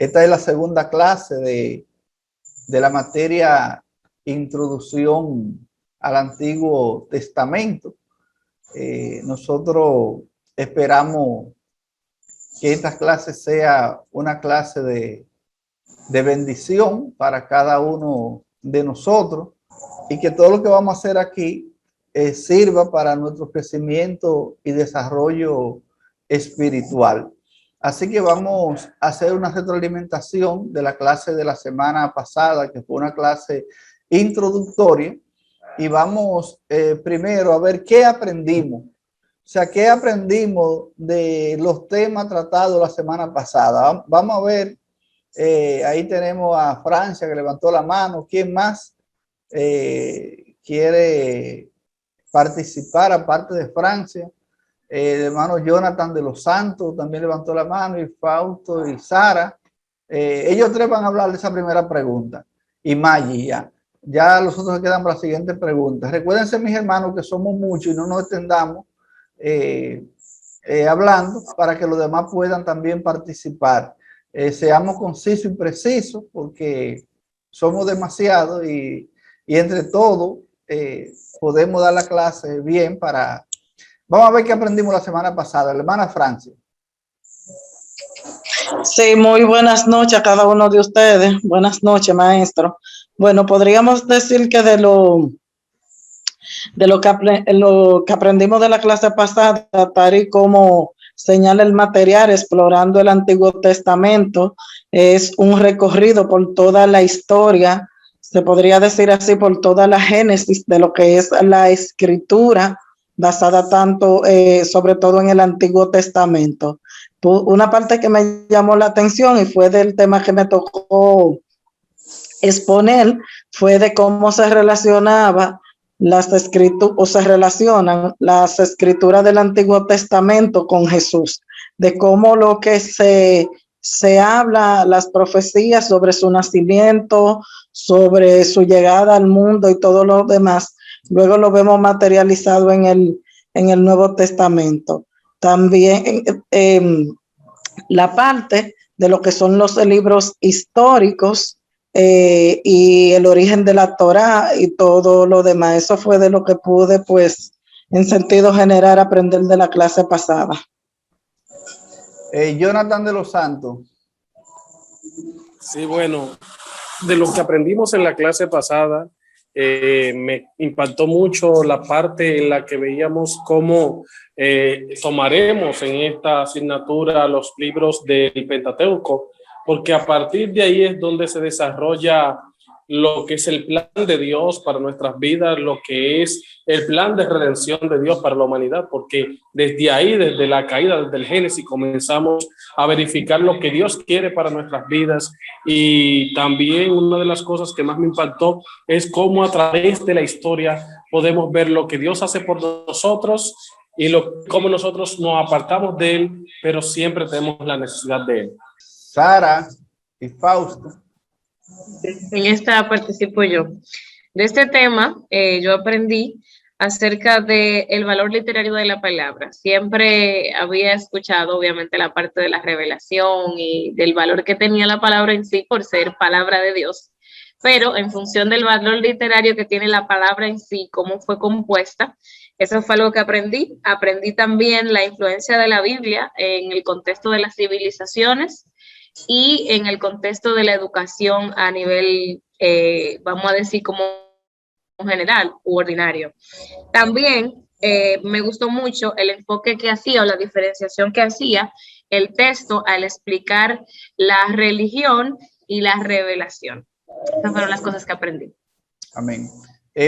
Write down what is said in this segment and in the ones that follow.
Esta es la segunda clase de la materia Introducción al Antiguo Testamento. Nosotros esperamos que esta clase sea una clase de bendición para cada uno de nosotros y que todo lo que vamos a hacer aquí sirva para nuestro crecimiento y desarrollo espiritual. Así que vamos a hacer una retroalimentación de la clase de la semana pasada, que fue una clase introductoria, y vamos primero a ver qué aprendimos. O sea, ¿qué aprendimos de los temas tratados la semana pasada? Vamos a ver, ahí tenemos a Francia que levantó la mano. ¿Quién más quiere participar aparte de Francia? El hermano Jonathan de los Santos también levantó la mano, y Fausto y Sara. Ellos tres van a hablar de esa primera pregunta. Y Maggi, ya los otros se quedan para la siguiente pregunta. Recuérdense, mis hermanos, que somos muchos y no nos extendamos hablando para que los demás puedan también participar. Seamos concisos y precisos porque somos demasiados y entre todos podemos dar la clase bien para... Vamos a ver qué aprendimos la semana pasada. La hermana Francia. Sí, muy buenas noches a cada uno de ustedes. Buenas noches, maestro. Bueno, podríamos decir que de lo que aprendimos de la clase pasada, tal y como señala el material, explorando el Antiguo Testamento, es un recorrido por toda la historia, se podría decir así, por toda la génesis de lo que es la escritura, basada tanto, sobre todo en el Antiguo Testamento. Una parte que me llamó la atención y fue del tema que me tocó exponer, fue de cómo se relacionaba las escrituras, o se relacionan las escrituras del Antiguo Testamento con Jesús, de cómo lo que se habla, las profecías sobre su nacimiento, sobre su llegada al mundo y todo lo demás, luego lo vemos materializado en el Nuevo Testamento. También la parte de lo que son los libros históricos, y el origen de la Torá y todo lo demás. Eso fue de lo que pude, pues, en sentido general, aprender de la clase pasada. Jonathan de los Santos. Sí, bueno, de lo que aprendimos en la clase pasada, me impactó mucho la parte en la que veíamos cómo tomaremos en esta asignatura los libros del Pentateuco, porque a partir de ahí es donde se desarrolla lo que es el plan de Dios para nuestras vidas, lo que es el plan de redención de Dios para la humanidad, porque desde ahí, desde la caída, desde el Génesis, comenzamos a verificar lo que Dios quiere para nuestras vidas. Y también una de las cosas que más me impactó es cómo a través de la historia podemos ver lo que Dios hace por nosotros y cómo nosotros nos apartamos de Él, pero siempre tenemos la necesidad de Él. Sara y Fausto. En esta participo yo. De este tema, yo aprendí acerca del valor literario de la palabra. Siempre había escuchado, obviamente, la parte de la revelación y del valor que tenía la palabra en sí por ser palabra de Dios, pero en función del valor literario que tiene la palabra en sí, cómo fue compuesta, eso fue algo que aprendí. Aprendí también la influencia de la Biblia en el contexto de las civilizaciones y en el contexto de la educación a nivel, vamos a decir, como general u ordinario. También me gustó mucho el enfoque que hacía o la diferenciación que hacía el texto al explicar la religión y la revelación. Esas fueron las cosas que aprendí. Amén.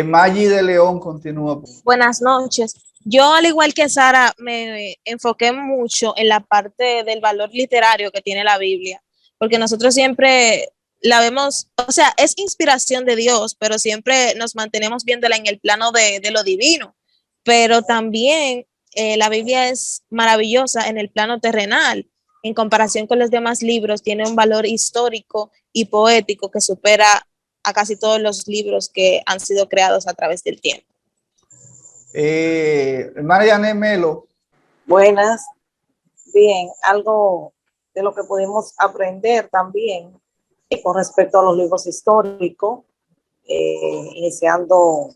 Maggi de León continúa. Buenas noches. Yo, al igual que Sara, me enfoqué mucho en la parte del valor literario que tiene la Biblia, porque nosotros siempre la vemos, o sea, es inspiración de Dios, pero siempre nos mantenemos viéndola en el plano de lo divino, pero también la Biblia es maravillosa en el plano terrenal. En comparación con los demás libros, tiene un valor histórico y poético que supera a casi todos los libros que han sido creados a través del tiempo. Mariana Melo. Buenas. Bien, algo de lo que pudimos aprender también con respecto a los libros históricos, iniciando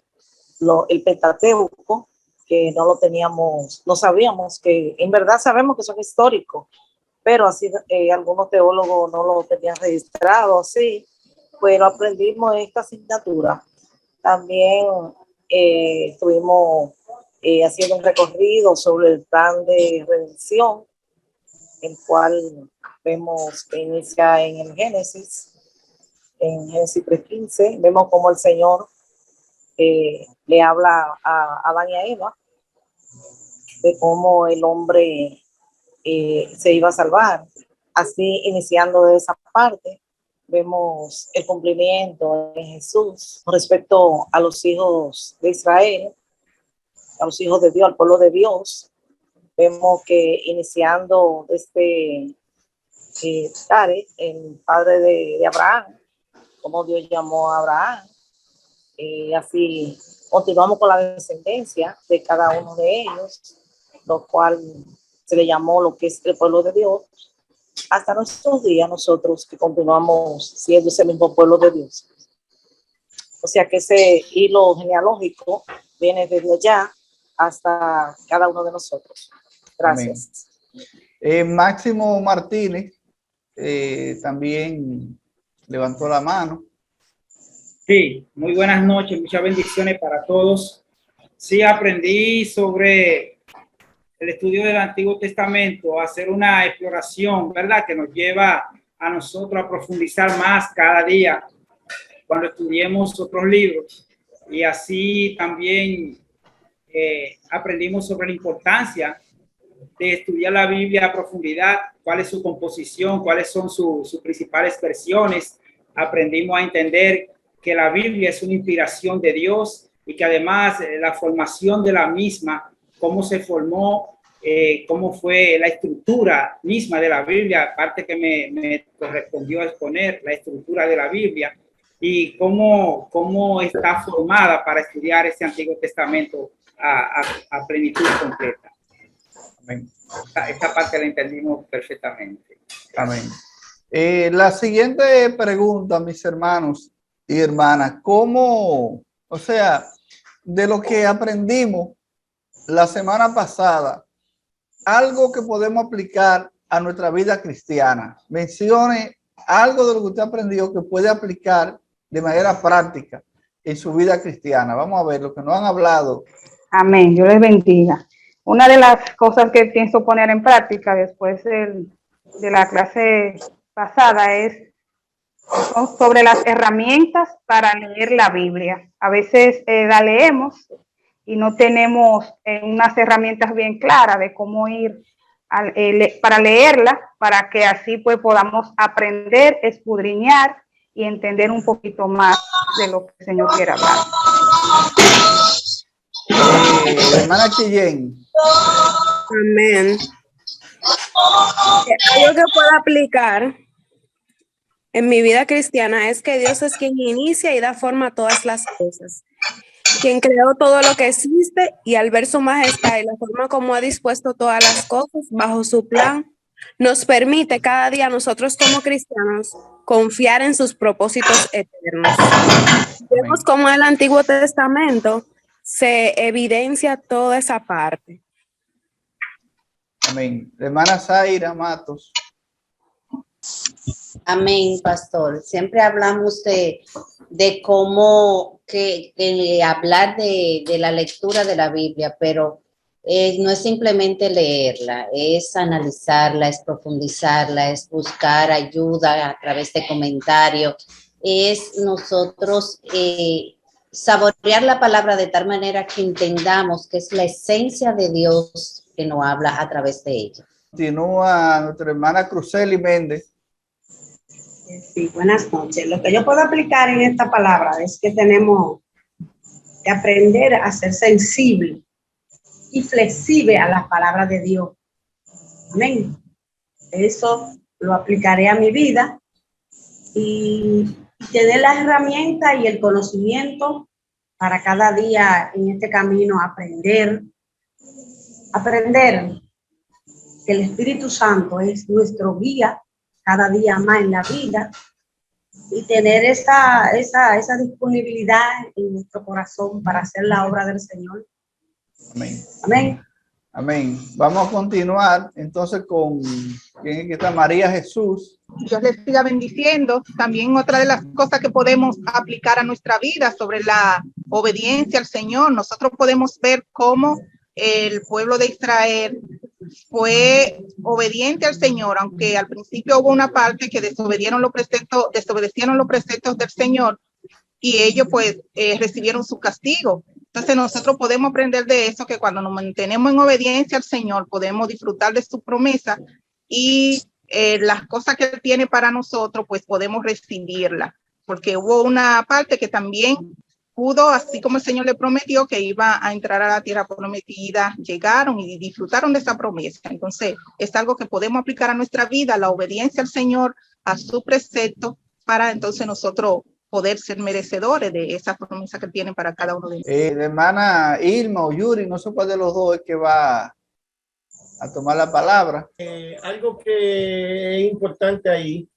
el Pentateuco, que no lo teníamos, no sabíamos que, en verdad sabemos que son históricos, pero así algunos teólogos no lo tenían registrado así, pero aprendimos esta asignatura. También estuvimos haciendo un recorrido sobre el plan de redención, el cual vemos que inicia en el Génesis 3:15, vemos cómo el Señor le habla a Adán y a Eva de cómo el hombre se iba a salvar. Así, iniciando de esa parte, vemos el cumplimiento de Jesús respecto a los hijos de Israel, a los hijos de Dios, al pueblo de Dios. Vemos que iniciando desde Tare, el padre de Abraham, como Dios llamó a Abraham, así continuamos con la descendencia de cada uno de ellos, lo cual se le llamó lo que es el pueblo de Dios, hasta nuestros días nosotros que continuamos siendo ese mismo pueblo de Dios. O sea que ese hilo genealógico viene desde allá hasta cada uno de nosotros. Gracias. Máximo Martínez también levantó la mano. Sí, muy buenas noches, muchas bendiciones para todos. Sí, aprendí sobre el estudio del Antiguo Testamento, a hacer una exploración, ¿verdad? Que nos lleva a nosotros a profundizar más cada día cuando estudiemos otros libros. Y así también aprendimos sobre la importancia de estudiar la Biblia a profundidad, cuál es su composición, cuáles son sus principales versiones. Aprendimos a entender que la Biblia es una inspiración de Dios y que además la formación de la misma, cómo se formó, cómo fue la estructura misma de la Biblia, aparte que me correspondió exponer la estructura de la Biblia y cómo está formada para estudiar este Antiguo Testamento a plenitud completa. Amén. Esta parte la entendimos perfectamente. Amén. La siguiente pregunta, mis hermanos y hermanas, ¿cómo, o sea, de lo que aprendimos la semana pasada, algo que podemos aplicar a nuestra vida cristiana? Mencione algo de lo que usted aprendió que puede aplicar de manera práctica en su vida cristiana. Vamos a ver lo que nos han hablado. Amén, Dios les bendiga. Una de las cosas que pienso poner en práctica después de la clase pasada es sobre las herramientas para leer la Biblia. A veces la leemos y no tenemos unas herramientas bien claras de cómo ir para leerla, para que así pues podamos aprender, escudriñar y entender un poquito más de lo que el Señor quiere hablar. Hermana Chillén. Amén. Algo que puedo aplicar en mi vida cristiana es que Dios es quien inicia y da forma a todas las cosas, quien creó todo lo que existe, y al ver su majestad y la forma como ha dispuesto todas las cosas bajo su plan, nos permite cada día nosotros como cristianos confiar en sus propósitos eternos. Vemos cómo en el Antiguo Testamento se evidencia toda esa parte. Amén. Hermana Zaira Matos. Amén, pastor. Siempre hablamos de cómo hablar de la lectura de la Biblia, pero no es simplemente leerla, es analizarla, es profundizarla, es buscar ayuda a través de comentarios, es nosotros saborear la palabra de tal manera que entendamos que es la esencia de Dios que nos habla a través de ella. Continúa nuestra hermana Cruzeli Méndez. Sí, buenas noches. Lo que yo puedo aplicar en esta palabra es que tenemos que aprender a ser sensible y flexible a las palabras de Dios. Amén. Eso lo aplicaré a mi vida y tener la herramienta y el conocimiento para cada día en este camino aprender el Espíritu Santo es nuestro guía cada día más en la vida y tener esa disponibilidad en nuestro corazón para hacer la obra del Señor. Amén. Amén. Amén. Vamos a continuar entonces con ¿quién es que está? María Jesús. Dios les siga bendiciendo. También otra de las cosas que podemos aplicar a nuestra vida sobre la obediencia al Señor, nosotros podemos ver cómo el pueblo de Israel fue obediente al Señor, aunque al principio hubo una parte que desobedecieron los preceptos del Señor y ellos pues recibieron su castigo. Entonces nosotros podemos aprender de eso, que cuando nos mantenemos en obediencia al Señor podemos disfrutar de su promesa y las cosas que Él tiene para nosotros pues podemos recibirlas, porque hubo una parte que también pudo, así como el Señor le prometió que iba a entrar a la tierra prometida, llegaron y disfrutaron de esa promesa. Entonces es algo que podemos aplicar a nuestra vida, la obediencia al Señor, a su precepto, para entonces nosotros poder ser merecedores de esa promesa que tienen para cada uno de nosotros. La hermana Irma o Yuri, no sé cuál de los dos es que va a tomar la palabra. Algo que es importante ahí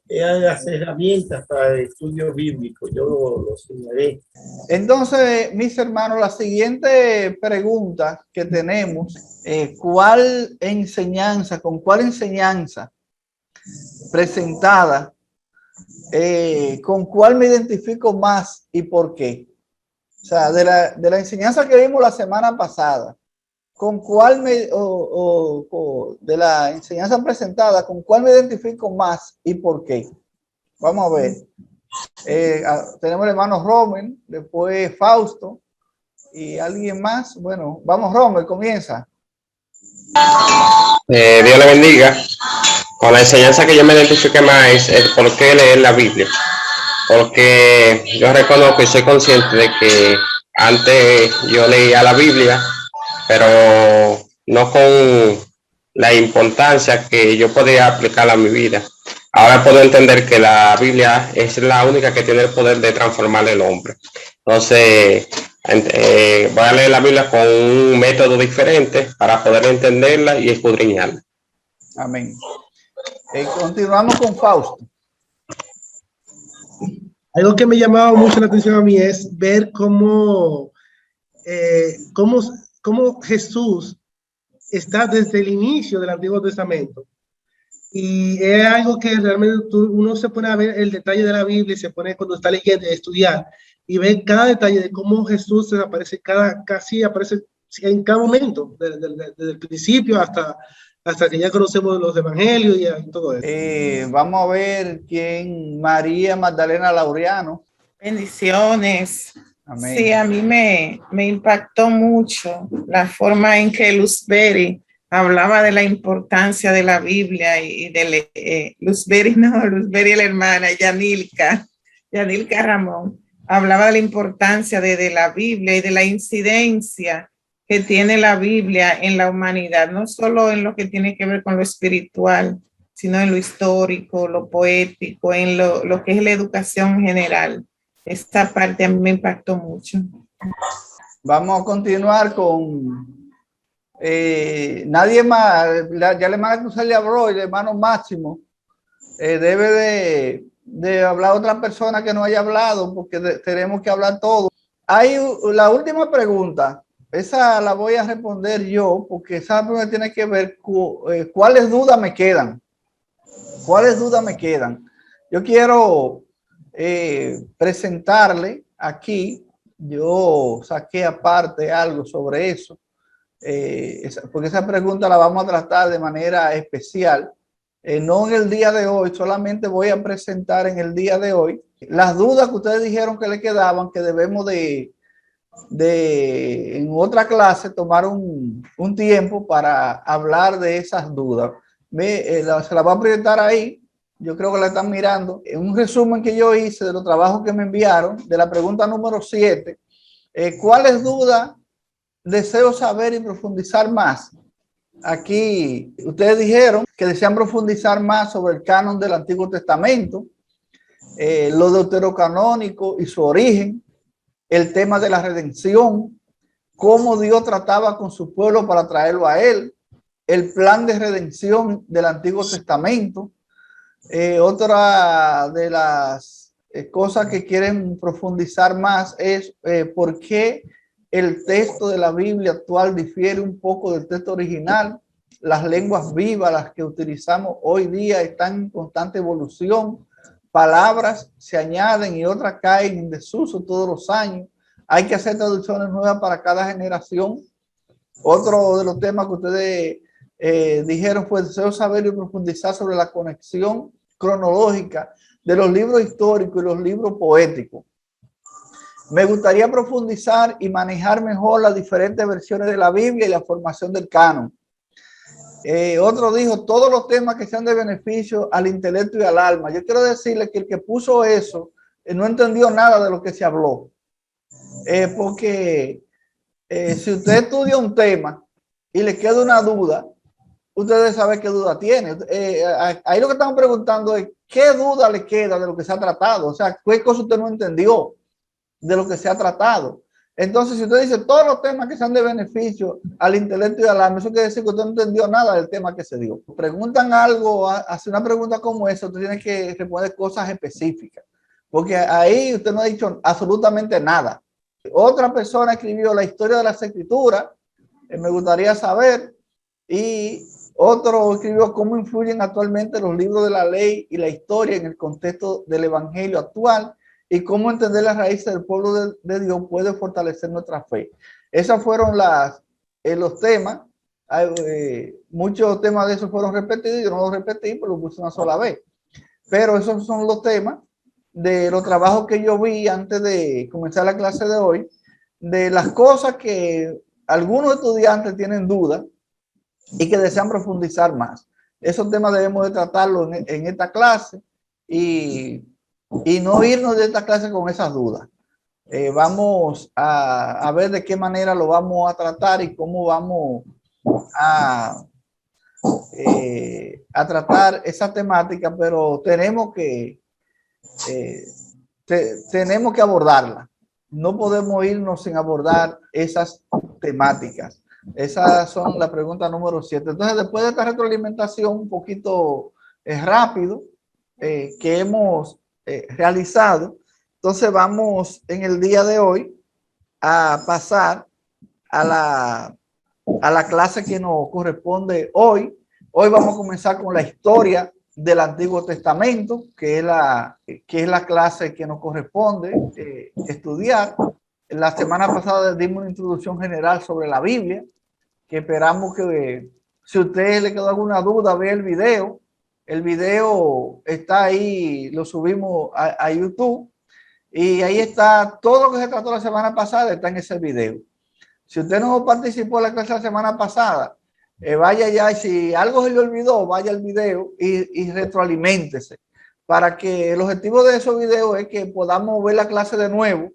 es las herramientas para el estudio bíblico. Yo lo señalé. Entonces, mis hermanos, la siguiente pregunta que tenemos, ¿con cuál enseñanza presentada, con cuál me identifico más y por qué? O sea, de la enseñanza que vimos la semana pasada, ¿con cuál de la enseñanza presentada, con cuál me identifico más y por qué? Vamos a ver. Tenemos el hermano Rommel, después Fausto y alguien más. Bueno, vamos, Rommel, comienza. Dios le bendiga. Con la enseñanza que yo me identifique más es el por qué leer la Biblia. Porque yo reconozco y soy consciente de que antes yo leía la Biblia, pero no con la importancia que yo podía aplicarla a mi vida. Ahora puedo entender que la Biblia es la única que tiene el poder de transformar el hombre. Entonces, voy a leer la Biblia con un método diferente para poder entenderla y escudriñarla. Amén. Continuamos con Fausto. Algo que me llamaba mucho la atención a mí es ver cómo Jesús está desde el inicio del Antiguo Testamento. Y es algo que realmente uno se pone a ver el detalle de la Biblia y se pone cuando está leyendo y estudiar y ver cada detalle de cómo Jesús aparece casi aparece en cada momento, desde el principio hasta que ya conocemos los evangelios y todo eso. Vamos a ver quién, María Magdalena Laureano. Bendiciones. Amén. Sí, a mí me impactó mucho la forma en que Luzberi hablaba de la importancia de la Biblia y de Luzberi la hermana, Yanilka Ramón, hablaba de la importancia de la Biblia y de la incidencia que tiene la Biblia en la humanidad, no solo en lo que tiene que ver con lo espiritual, sino en lo histórico, lo poético, en lo que es la educación general. Esta parte a mí me impactó mucho. Vamos a continuar con nadie más. Ya el hermano Cruz le habló, el hermano Máximo debe de hablar otra persona que no haya hablado, porque tenemos que hablar todos. Hay la última pregunta. Esa la voy a responder yo, porque esa pregunta tiene que ver con cuáles dudas me quedan. ¿Cuáles dudas me quedan? Yo quiero presentarle aquí, yo saqué aparte algo sobre eso, porque esa pregunta la vamos a tratar de manera especial, no en el día de hoy, solamente voy a presentar en el día de hoy las dudas que ustedes dijeron que le quedaban, que debemos de en otra clase tomar un tiempo para hablar de esas dudas. Se la voy a presentar ahí, yo creo que la están mirando. En un resumen que yo hice de los trabajos que me enviaron, de la pregunta número 7, ¿cuáles dudas deseo saber y profundizar más? Aquí ustedes dijeron que desean profundizar más sobre el canon del Antiguo Testamento, lo deuterocanónico y su origen, el tema de la redención, cómo Dios trataba con su pueblo para traerlo a él, el plan de redención del Antiguo Testamento. Otra de las cosas que quieren profundizar más es por qué el texto de la Biblia actual difiere un poco del texto original. Las lenguas vivas, las que utilizamos hoy día, están en constante evolución. Palabras se añaden y otras caen en desuso todos los años. Hay que hacer traducciones nuevas para cada generación. Otro de los temas que ustedes dijeron fue deseo saber y profundizar sobre la conexión cronológica de los libros históricos y los libros poéticos. Me gustaría profundizar y manejar mejor las diferentes versiones de la Biblia y la formación del canon. Otro dijo, todos los temas que sean de beneficio al intelecto y al alma. Yo quiero decirle que el que puso eso no entendió nada de lo que se habló. Porque si usted estudia un tema y le queda una duda, ustedes saben qué duda tiene. Ahí lo que estamos preguntando es, ¿qué duda le queda de lo que se ha tratado? O sea, ¿qué cosa usted no entendió de lo que se ha tratado? Entonces, si usted dice todos los temas que sean de beneficio al intelecto y al alma, eso quiere decir que usted no entendió nada del tema que se dio. Preguntan algo, hace una pregunta como esa, usted tiene que responder cosas específicas, porque ahí usted no ha dicho absolutamente nada. Otra persona escribió la historia de las escrituras, me gustaría saber, y otro escribió cómo influyen actualmente los libros de la ley y la historia en el contexto del evangelio actual, y cómo entender las raíces del pueblo de Dios puede fortalecer nuestra fe. Esos fueron los temas. Muchos temas de esos fueron repetidos, yo no los repetí, pero los puse una sola vez. Pero esos son los temas de los trabajos que yo vi antes de comenzar la clase de hoy, de las cosas que algunos estudiantes tienen dudas y que desean profundizar más. Esos temas debemos de tratarlos en esta clase y no irnos de esta clase con esas dudas. Vamos a ver de qué manera lo vamos a tratar y cómo vamos a tratar esa temática, pero tenemos que abordarla. No podemos irnos sin abordar esas temáticas. Esas son la pregunta número 7. Entonces, después de esta retroalimentación un poquito rápido que hemos realizado, entonces vamos en el día de hoy a pasar a la clase que nos corresponde hoy. Hoy vamos a comenzar con la historia del Antiguo Testamento, que es la clase que nos corresponde estudiar. La semana pasada dimos una introducción general sobre la Biblia, que esperamos que si a usted le quedó alguna duda, vea el video. El video está ahí, lo subimos a YouTube y ahí está todo lo que se trató la semana pasada, está en ese video. Si usted no participó en la clase la semana pasada, vaya ya, y si algo se le olvidó, vaya al video y retroaliméntese, para que el objetivo de esos videos es que podamos ver la clase de nuevo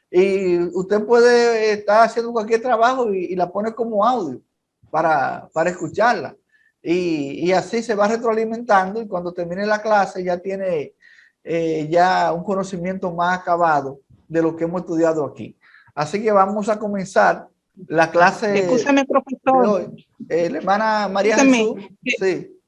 y usted puede estar haciendo cualquier trabajo y la pone como audio para escucharla. Y así se va retroalimentando y cuando termine la clase ya tiene ya un conocimiento más acabado de lo que hemos estudiado aquí. Así que vamos a comenzar la clase. Escúchame, profesor. De hoy. La hermana María Jesús. Sí.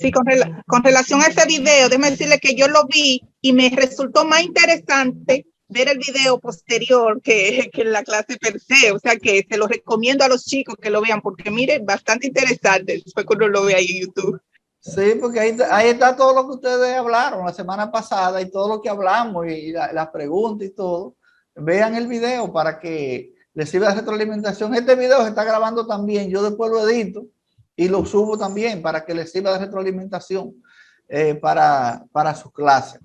Sí, con relación a ese video, déjeme decirle que yo lo vi y me resultó más interesante ver el video posterior que la clase per se, o sea que se lo recomiendo a los chicos que lo vean porque miren, bastante interesante después cuando lo vea en YouTube. Sí, porque ahí está todo lo que ustedes hablaron la semana pasada y todo lo que hablamos y las preguntas y todo. Vean el video para que les sirva de retroalimentación. Este video se está grabando también, yo después lo edito y lo subo también para que les sirva de retroalimentación para sus clases.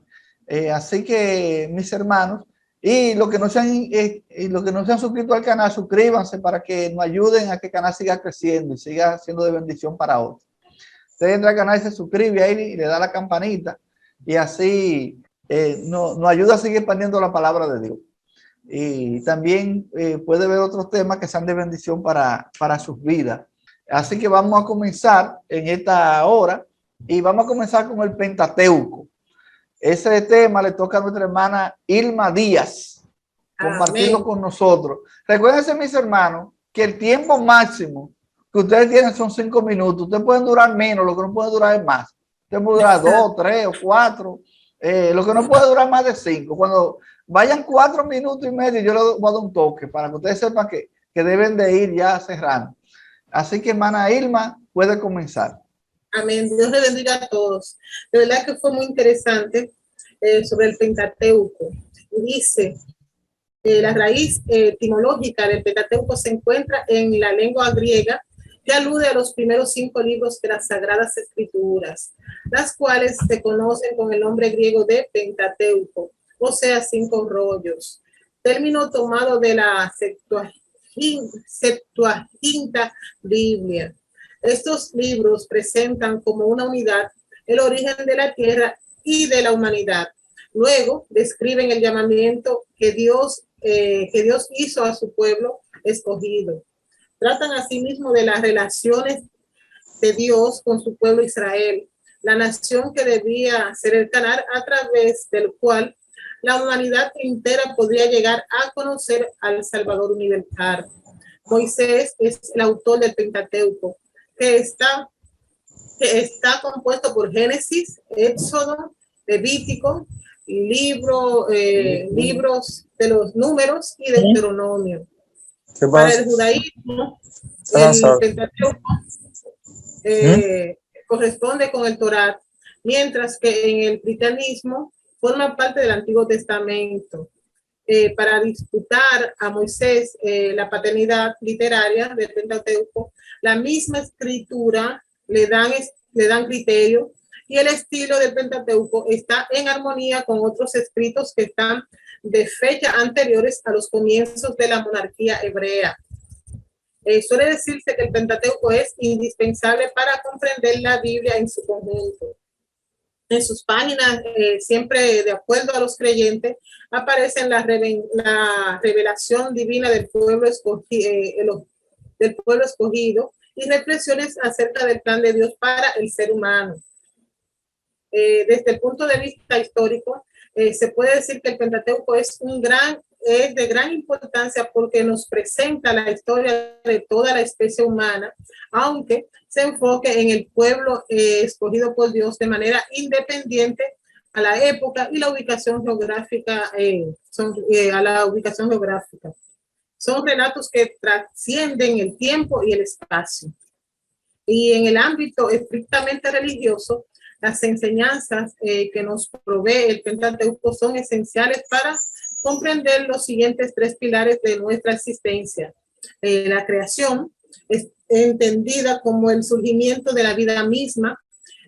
Así que mis hermanos, y los que no se han suscrito al canal, suscríbanse para que nos ayuden a que el canal siga creciendo y siga siendo de bendición para otros. Usted entra al canal y se suscribe ahí y le da la campanita y así nos ayuda a seguir expandiendo la palabra de Dios. Y también puede ver otros temas que sean de bendición para sus vidas. Así que vamos a comenzar en esta hora y vamos a comenzar con el Pentateuco. Ese tema le toca a nuestra hermana Irma Díaz compartirlo con nosotros. Recuérdense, mis hermanos, que el tiempo máximo que ustedes tienen son 5 minutos. Ustedes pueden durar menos, lo que no puede durar es más. Ustedes pueden durar 2, 3 o 4. Lo que no puede durar más de 5. Cuando vayan 4 minutos y medio, yo les voy a dar un toque para que ustedes sepan que deben de ir ya cerrando. Así que, hermana Irma, puede comenzar. Amén. Dios le bendiga a todos. De verdad que fue muy interesante sobre el Pentateuco. Dice, la raíz etimológica del Pentateuco se encuentra en la lengua griega, que alude a los primeros 5 libros de las Sagradas Escrituras, las cuales se conocen con el nombre griego de Pentateuco, o sea, 5 rollos, término tomado de la Septuaginta Biblia. Estos libros presentan como una unidad el origen de la tierra y de la humanidad. Luego describen el llamamiento que Dios hizo a su pueblo escogido. Tratan asimismo de las relaciones de Dios con su pueblo Israel, la nación que debía ser el canal a través del cual la humanidad entera podría llegar a conocer al Salvador universal. Moisés es el autor del Pentateuco, que está compuesto por Génesis, Éxodo, Levítico, libros de los números y Deuteronomio. Para el judaísmo, el Pentateuco corresponde con el Torá, mientras que en el cristianismo forma parte del Antiguo Testamento. Para disputar a Moisés la paternidad literaria del Pentateuco, la misma escritura le dan criterio, y el estilo del Pentateuco está en armonía con otros escritos que están de fecha anteriores a los comienzos de la monarquía hebrea. Suele decirse que el Pentateuco es indispensable para comprender la Biblia en su conjunto. En sus páginas, siempre de acuerdo a los creyentes, aparecen la revelación divina del pueblo escogido y reflexiones acerca del plan de Dios para el ser humano. Desde el punto de vista histórico, se puede decir que el Pentateuco es de gran importancia porque nos presenta la historia de toda la especie humana, aunque se enfoque en el pueblo escogido por Dios de manera independiente a la época y la ubicación geográfica. Son relatos que trascienden el tiempo y el espacio. Y en el ámbito estrictamente religioso, las enseñanzas que nos provee el Pentateuco son esenciales para comprender los siguientes 3 pilares de nuestra existencia. La creación es entendida como el surgimiento de la vida misma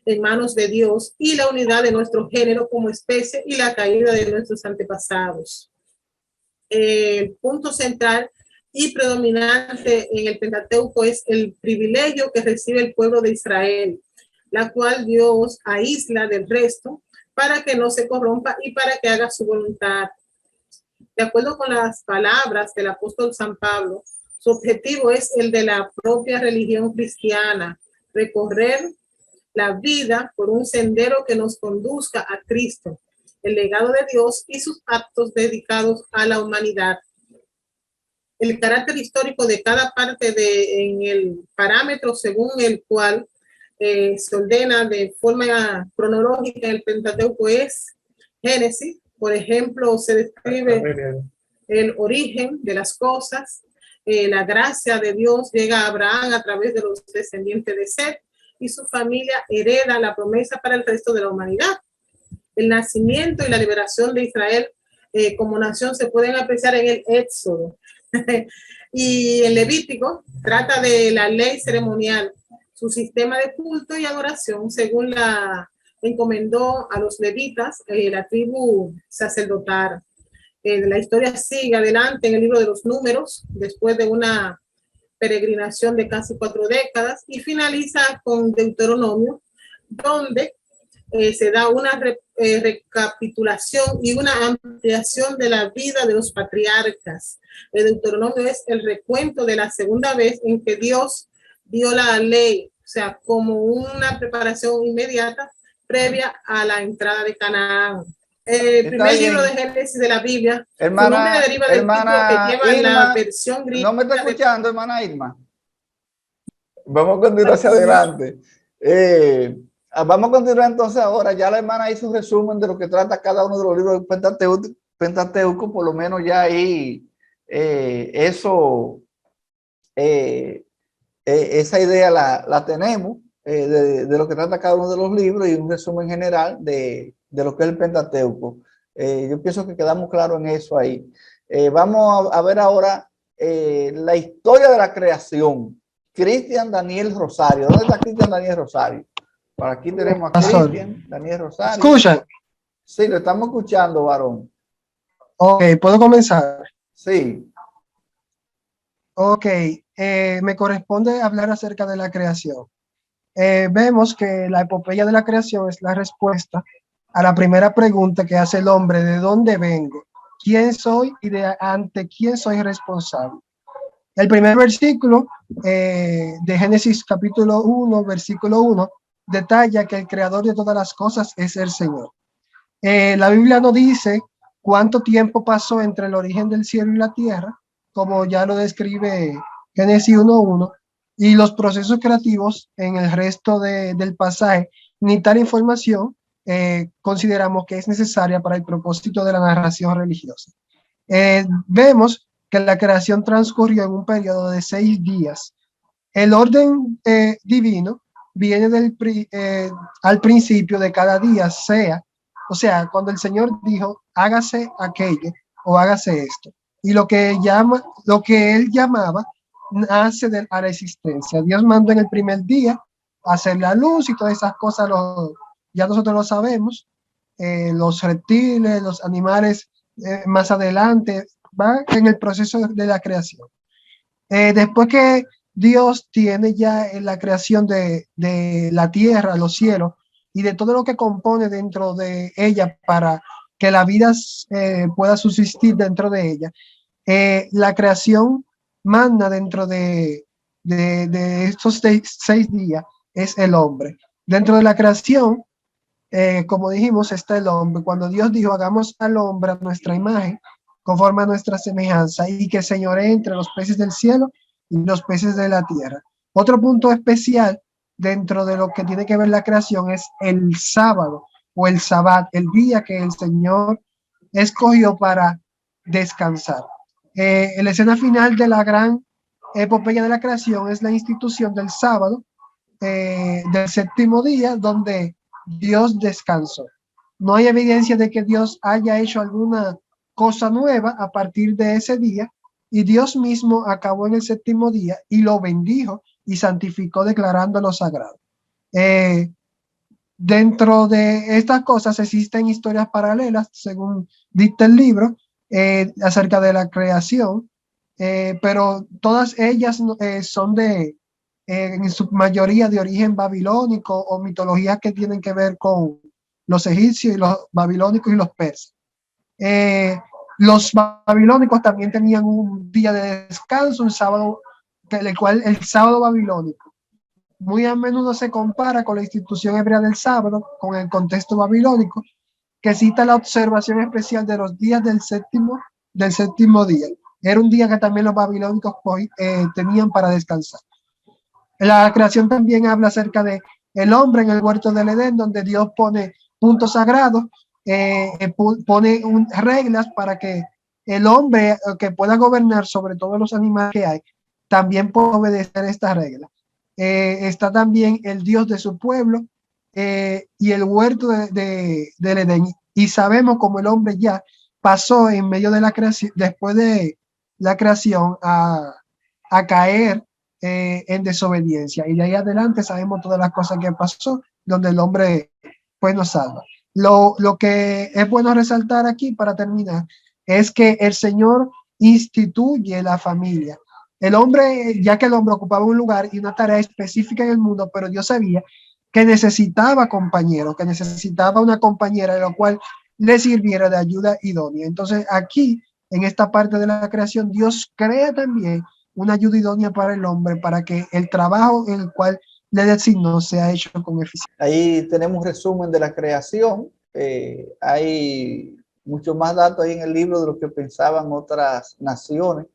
en manos de Dios, y la unidad de nuestro género como especie y la caída de nuestros antepasados. El punto central y predominante en el Pentateuco es el privilegio que recibe el pueblo de Israel, la cual Dios aísla del resto para que no se corrompa y para que haga su voluntad. De acuerdo con las palabras del apóstol San Pablo, su objetivo es el de la propia religión cristiana, recorrer la vida por un sendero que nos conduzca a Cristo, el legado de Dios y sus actos dedicados a la humanidad. El carácter histórico de cada parte en el parámetro según el cual se ordena de forma cronológica el Pentateuco es Génesis. Por ejemplo, se describe el origen de las cosas, la gracia de Dios llega a Abraham a través de los descendientes de Set, y su familia hereda la promesa para el resto de la humanidad. El nacimiento y la liberación de Israel como nación se pueden apreciar en el Éxodo. Y el Levítico trata de la ley ceremonial, su sistema de culto y adoración según la encomendó a los levitas la tribu sacerdotal. La historia sigue adelante en el libro de los Números después de una peregrinación de casi 4 décadas y finaliza con Deuteronomio, donde se da una recapitulación y una ampliación de la vida de los patriarcas. El Deuteronomio es el recuento de la segunda vez en que Dios dio la ley, o sea, como una preparación inmediata previa a la entrada de Canaán. El primer libro de Génesis de la Biblia, hermana, su nombre deriva del título que lleva Irma, la versión griega. ¿no me está escuchando, hermana Irma? Vamos a continuar hacia adelante. Vamos a continuar entonces ahora. Ya la hermana hizo un resumen de lo que trata cada uno de los libros del Pentateuco, por lo menos ya ahí esa idea la tenemos de lo que trata cada uno de los libros y un resumen general de lo que es el Pentateuco. Yo pienso que quedamos claros en eso ahí. Vamos a ver ahora la historia de la creación. Cristian Daniel Rosario. ¿Dónde está Cristian Daniel Rosario? Por aquí tenemos a Cristian Daniel Rosario. ¿Escuchan? Sí, lo estamos escuchando, varón. Ok, ¿puedo comenzar? Sí. Ok, me corresponde hablar acerca de la creación. Vemos que la epopeya de la creación es la respuesta a la primera pregunta que hace el hombre: ¿de dónde vengo? ¿Quién soy y ante quién soy responsable? El primer versículo de Génesis capítulo 1, versículo 1, detalla que el creador de todas las cosas es el Señor. La Biblia no dice cuánto tiempo pasó entre el origen del cielo y la tierra, como ya lo describe Génesis 1:1, y los procesos creativos en el resto del pasaje, ni tal información consideramos que es necesaria para el propósito de la narración religiosa. Vemos que la creación transcurrió en un periodo de 6 días. El orden divino viene al principio de cada día, o sea, cuando el Señor dijo, hágase aquello o hágase esto. Y lo que él llamaba, nace a la existencia. Dios mandó en el primer día hacer la luz y todas esas cosas, ya nosotros lo sabemos. Los reptiles, los animales, más adelante, va en el proceso de la creación. Después que Dios tiene ya en la creación de la tierra, los cielos y de todo lo que compone dentro de ella para que la vida pueda subsistir dentro de ella, la creación manda dentro de estos 6 días es el hombre. Dentro de la creación, como dijimos, está el hombre. Cuando Dios dijo, hagamos al hombre a nuestra imagen, conforme a nuestra semejanza, y que señoree entre los peces del cielo y los peces de la tierra. Otro punto especial dentro de lo que tiene que ver la creación es el sábado o el sabbat, el día que el Señor escogió para descansar. La escena final de la gran epopeya de la creación es la institución del sábado, del séptimo día, donde Dios descansó. No hay evidencia de que Dios haya hecho alguna cosa nueva a partir de ese día, y Dios mismo acabó en el séptimo día y lo bendijo y santificó, declarándolo sagrado. Dentro de estas cosas existen historias paralelas, según dicta el libro, acerca de la creación, pero todas ellas son en su mayoría de origen babilónico o mitologías que tienen que ver con los egipcios y los babilónicos y los persas. Los babilónicos también tenían un día de descanso, un sábado, el cual el sábado babilónico muy a menudo se compara con la institución hebrea del sábado, con el contexto babilónico, que cita la observación especial de los días del séptimo día. Era un día que también los babilónicos tenían para descansar. La creación también habla acerca de el hombre en el huerto del Edén, donde Dios pone puntos sagrados, pone reglas para que el hombre que pueda gobernar sobre todos los animales que hay, también pueda obedecer estas reglas. Está también el Dios de su pueblo y el huerto del Edén. Y sabemos cómo el hombre ya pasó en medio de la creación, después de la creación, a caer en desobediencia. Y de ahí adelante sabemos todas las cosas que pasó, donde el hombre pues nos salva. Lo que es bueno resaltar aquí para terminar es que el Señor instituye la familia. El hombre, ya que el hombre ocupaba un lugar y una tarea específica en el mundo, pero Dios sabía que necesitaba compañeros, que necesitaba una compañera, de lo cual le sirviera de ayuda idónea. Entonces aquí, en esta parte de la creación, Dios crea también una ayuda idónea para el hombre, para que el trabajo en el cual le designó sea hecho con eficiencia. Ahí tenemos un resumen de la creación. Hay mucho más datos ahí en el libro de lo que pensaban otras naciones.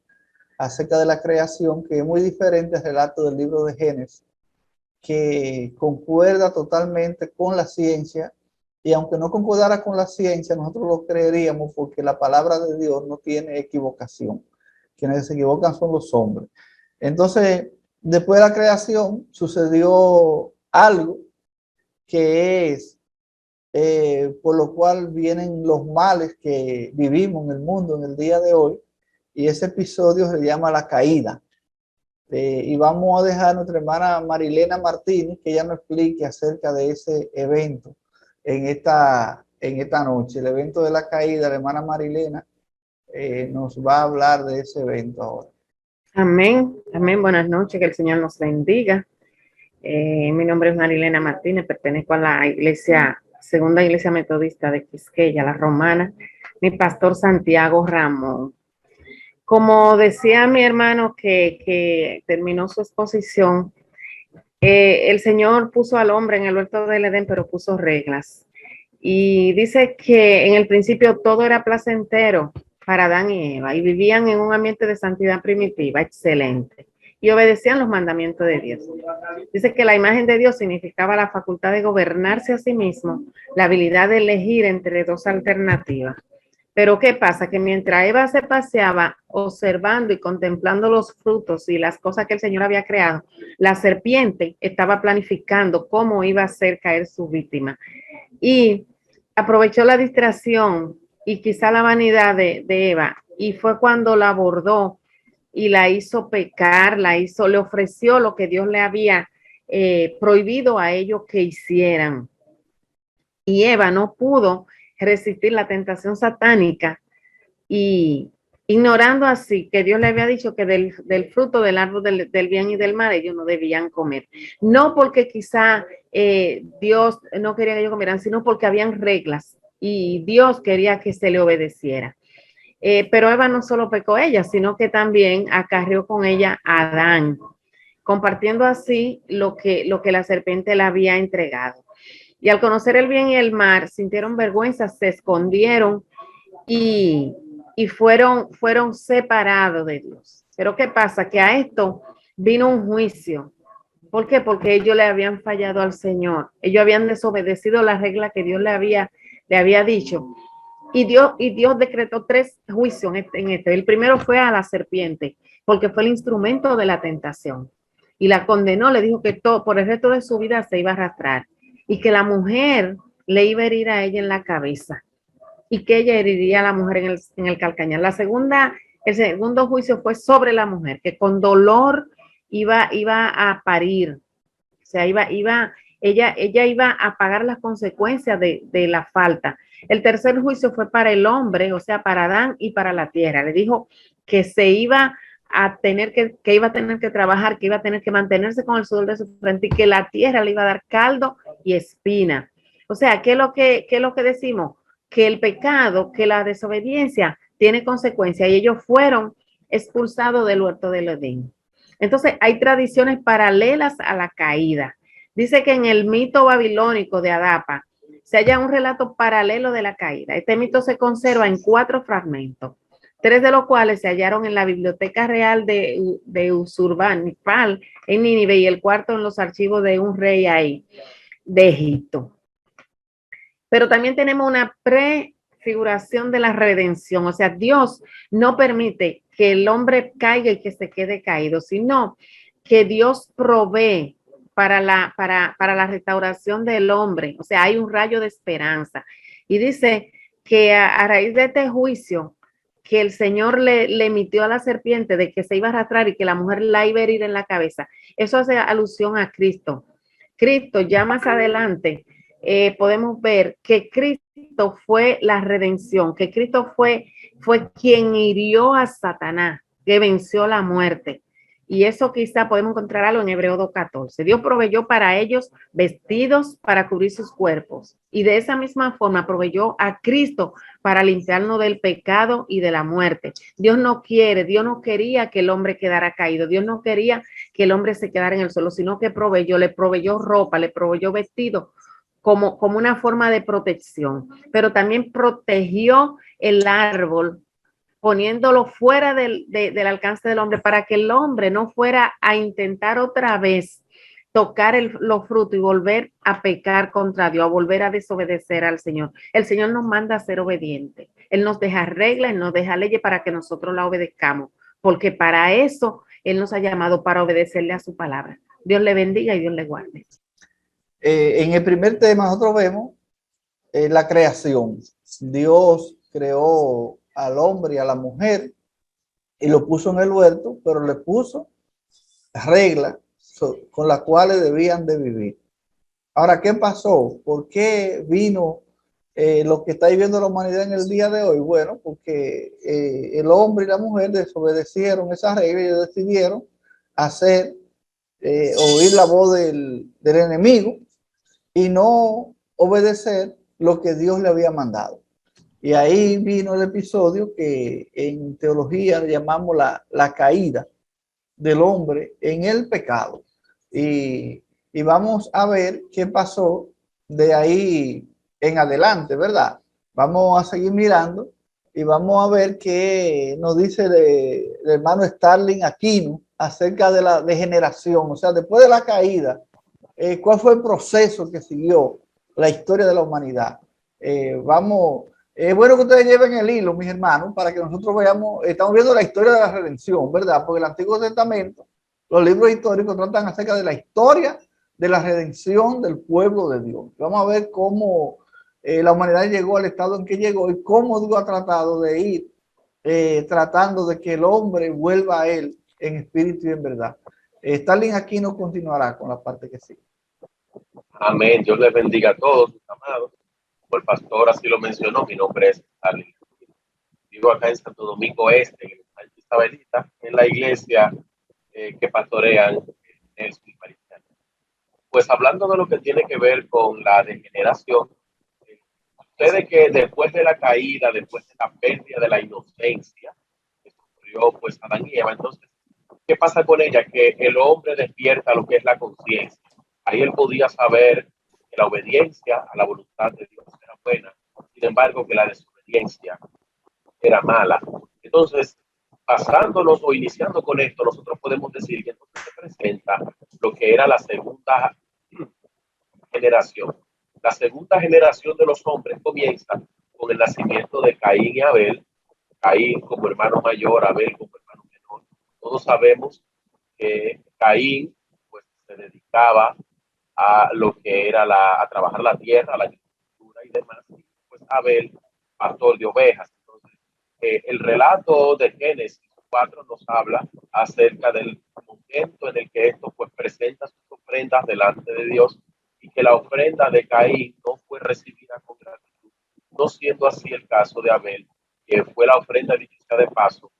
acerca de la creación, que es muy diferente al relato del libro de Génesis, que concuerda totalmente con la ciencia, y aunque no concordara con la ciencia, nosotros lo creeríamos porque la palabra de Dios no tiene equivocación. Quienes se equivocan son los hombres. Entonces, después de la creación, sucedió algo que es por lo cual vienen los males que vivimos en el mundo en el día de hoy, y ese episodio se llama La Caída. Y vamos a dejar a nuestra hermana Marilena Martínez que ella nos explique acerca de ese evento en esta noche, el evento de la caída. La hermana Marilena nos va a hablar de ese evento ahora. Amén, amén, buenas noches, que el Señor nos bendiga. Mi nombre es Marilena Martínez, pertenezco a la segunda iglesia metodista de Quisqueya, la romana, mi pastor Santiago Ramón. Como decía mi hermano que terminó su exposición, el Señor puso al hombre en el huerto del Edén, pero puso reglas. Y dice que en el principio todo era placentero para Adán y Eva, y vivían en un ambiente de santidad primitiva, excelente, y obedecían los mandamientos de Dios. Dice que la imagen de Dios significaba la facultad de gobernarse a sí mismo, la habilidad de elegir entre dos alternativas. Pero ¿qué pasa? Que mientras Eva se paseaba observando y contemplando los frutos y las cosas que el Señor había creado, la serpiente estaba planificando cómo iba a hacer caer su víctima. Y aprovechó la distracción y quizá la vanidad de Eva, y fue cuando la abordó y la hizo pecar, le ofreció lo que Dios le había prohibido a ellos que hicieran. Y Eva no pudo resistir la tentación satánica, y ignorando así que Dios le había dicho que del fruto del árbol del bien y del mal ellos no debían comer. No porque quizá Dios no quería que ellos comieran, sino porque habían reglas y Dios quería que se le obedeciera. Pero Eva no solo pecó ella, sino que también acarreó con ella a Adán, compartiendo así lo que la serpiente le había entregado. Y al conocer el bien y el mal, sintieron vergüenza, se escondieron y fueron separados de Dios. Pero ¿qué pasa? Que a esto vino un juicio. ¿Por qué? Porque ellos le habían fallado al Señor. Ellos habían desobedecido la regla que Dios le había dicho. Y Dios decretó 3 juicios en este. El primero fue a la serpiente, porque fue el instrumento de la tentación. Y la condenó, le dijo que por el resto de su vida se iba a arrastrar. Y que la mujer le iba a herir a ella en la cabeza. Y que ella heriría a la mujer en el calcañar. El segundo juicio fue sobre la mujer, que con dolor iba a parir. O sea, ella iba a pagar las consecuencias de la falta. El tercer juicio fue para el hombre, o sea, para Adán y para la tierra. Le dijo que se iba a tener que iba a tener que trabajar, que iba a tener que mantenerse con el sudor de su frente, y que la tierra le iba a dar caldo y espina. O sea, ¿qué es lo que decimos? Que el pecado, que la desobediencia tiene consecuencias, y ellos fueron expulsados del huerto del Edén. Entonces, hay tradiciones paralelas a la caída. Dice que en el mito babilónico de Adapa se halla un relato paralelo de la caída. Este mito se conserva en 4 fragmentos, 3 de los cuales se hallaron en la Biblioteca Real de Usurbanipal en Nínive, y el 4 en los archivos de un rey ahí de Egipto. Pero también tenemos una prefiguración de la redención. O sea, Dios no permite que el hombre caiga y que se quede caído, sino que Dios provee para la restauración del hombre. O sea, hay un rayo de esperanza. Y dice que a raíz de este juicio que el Señor le emitió a la serpiente, de que se iba a arrastrar y que la mujer la iba a herir en la cabeza, eso hace alusión a Cristo. Cristo, ya más adelante, podemos ver que Cristo fue la redención, que Cristo fue quien hirió a Satanás, que venció la muerte. Y eso quizá podemos encontrar algo en Hebreos 2:14. Dios proveyó para ellos vestidos para cubrir sus cuerpos. Y de esa misma forma proveyó a Cristo para limpiarnos del pecado y de la muerte. Dios no quería que el hombre quedara caído. Dios no quería que el hombre se quedara en el suelo, sino que le proveyó ropa, le proveyó vestido como una forma de protección. Pero también protegió el árbol poniéndolo fuera del alcance del hombre para que el hombre no fuera a intentar otra vez tocar los frutos y volver a pecar contra Dios, a volver a desobedecer al Señor. El Señor nos manda a ser obedientes. Él nos deja reglas, Él nos deja leyes para que nosotros la obedezcamos, porque para eso Él nos ha llamado, para obedecerle a su palabra. Dios le bendiga y Dios le guarde. En el primer tema nosotros vemos la creación. Dios creó al hombre y a la mujer y lo puso en el huerto, pero le puso reglas con las cuales debían de vivir. Ahora, ¿qué pasó? ¿Por qué vino lo que está viviendo la humanidad en el día de hoy? Bueno, porque el hombre y la mujer desobedecieron esas reglas y decidieron hacer, oír la voz del enemigo y no obedecer lo que Dios le había mandado. Y ahí vino el episodio que en teología llamamos la caída del hombre en el pecado. Y vamos a ver qué pasó de ahí en adelante, ¿verdad? Vamos a seguir mirando y vamos a ver qué nos dice el hermano Starling Aquino acerca de la degeneración, o sea, después de la caída, cuál fue el proceso que siguió la historia de la humanidad. Es bueno que ustedes lleven el hilo, mis hermanos, para que nosotros veamos, estamos viendo la historia de la redención, ¿verdad? Porque el Antiguo Testamento, los libros históricos tratan acerca de la historia de la redención del pueblo de Dios. Vamos a ver cómo la humanidad llegó al estado en que llegó y cómo Dios ha tratado de ir tratando de que el hombre vuelva a él en espíritu y en verdad. Starling aquí no continuará con la parte que sigue. Amén. Dios les bendiga a todos, mis amados. Como el pastor así lo mencionó, mi nombre es Starling. Vivo acá en Santo Domingo Este, en Santa Isabelita, en la iglesia que pastorean Nelson y Mariciana. Pues hablando de lo que tiene que ver con la degeneración, sucede que después de la caída, después de la pérdida de la inocencia que sufrió pues Adán y Eva, entonces, ¿qué pasa con ella? Que el hombre despierta lo que es la conciencia. Ahí él podía saber que la obediencia a la voluntad de Dios era buena, sin embargo que la desobediencia era mala. Entonces, basándonos o iniciando con esto, nosotros podemos decir que entonces se presenta lo que era la segunda generación. La segunda generación de los hombres comienza con el nacimiento de Caín y Abel. Caín como hermano mayor, Abel como hermano menor. Todos sabemos que Caín pues se dedicaba a lo que era a trabajar la tierra, la agricultura y demás. Pues Abel, pastor de ovejas. Entonces, el relato de Génesis 4 nos habla acerca del momento en el que esto pues presenta sus ofrendas delante de Dios y que la ofrenda de Caín no fue recibida con gratitud, no siendo así el caso de Abel, que fue la ofrenda dicha de paso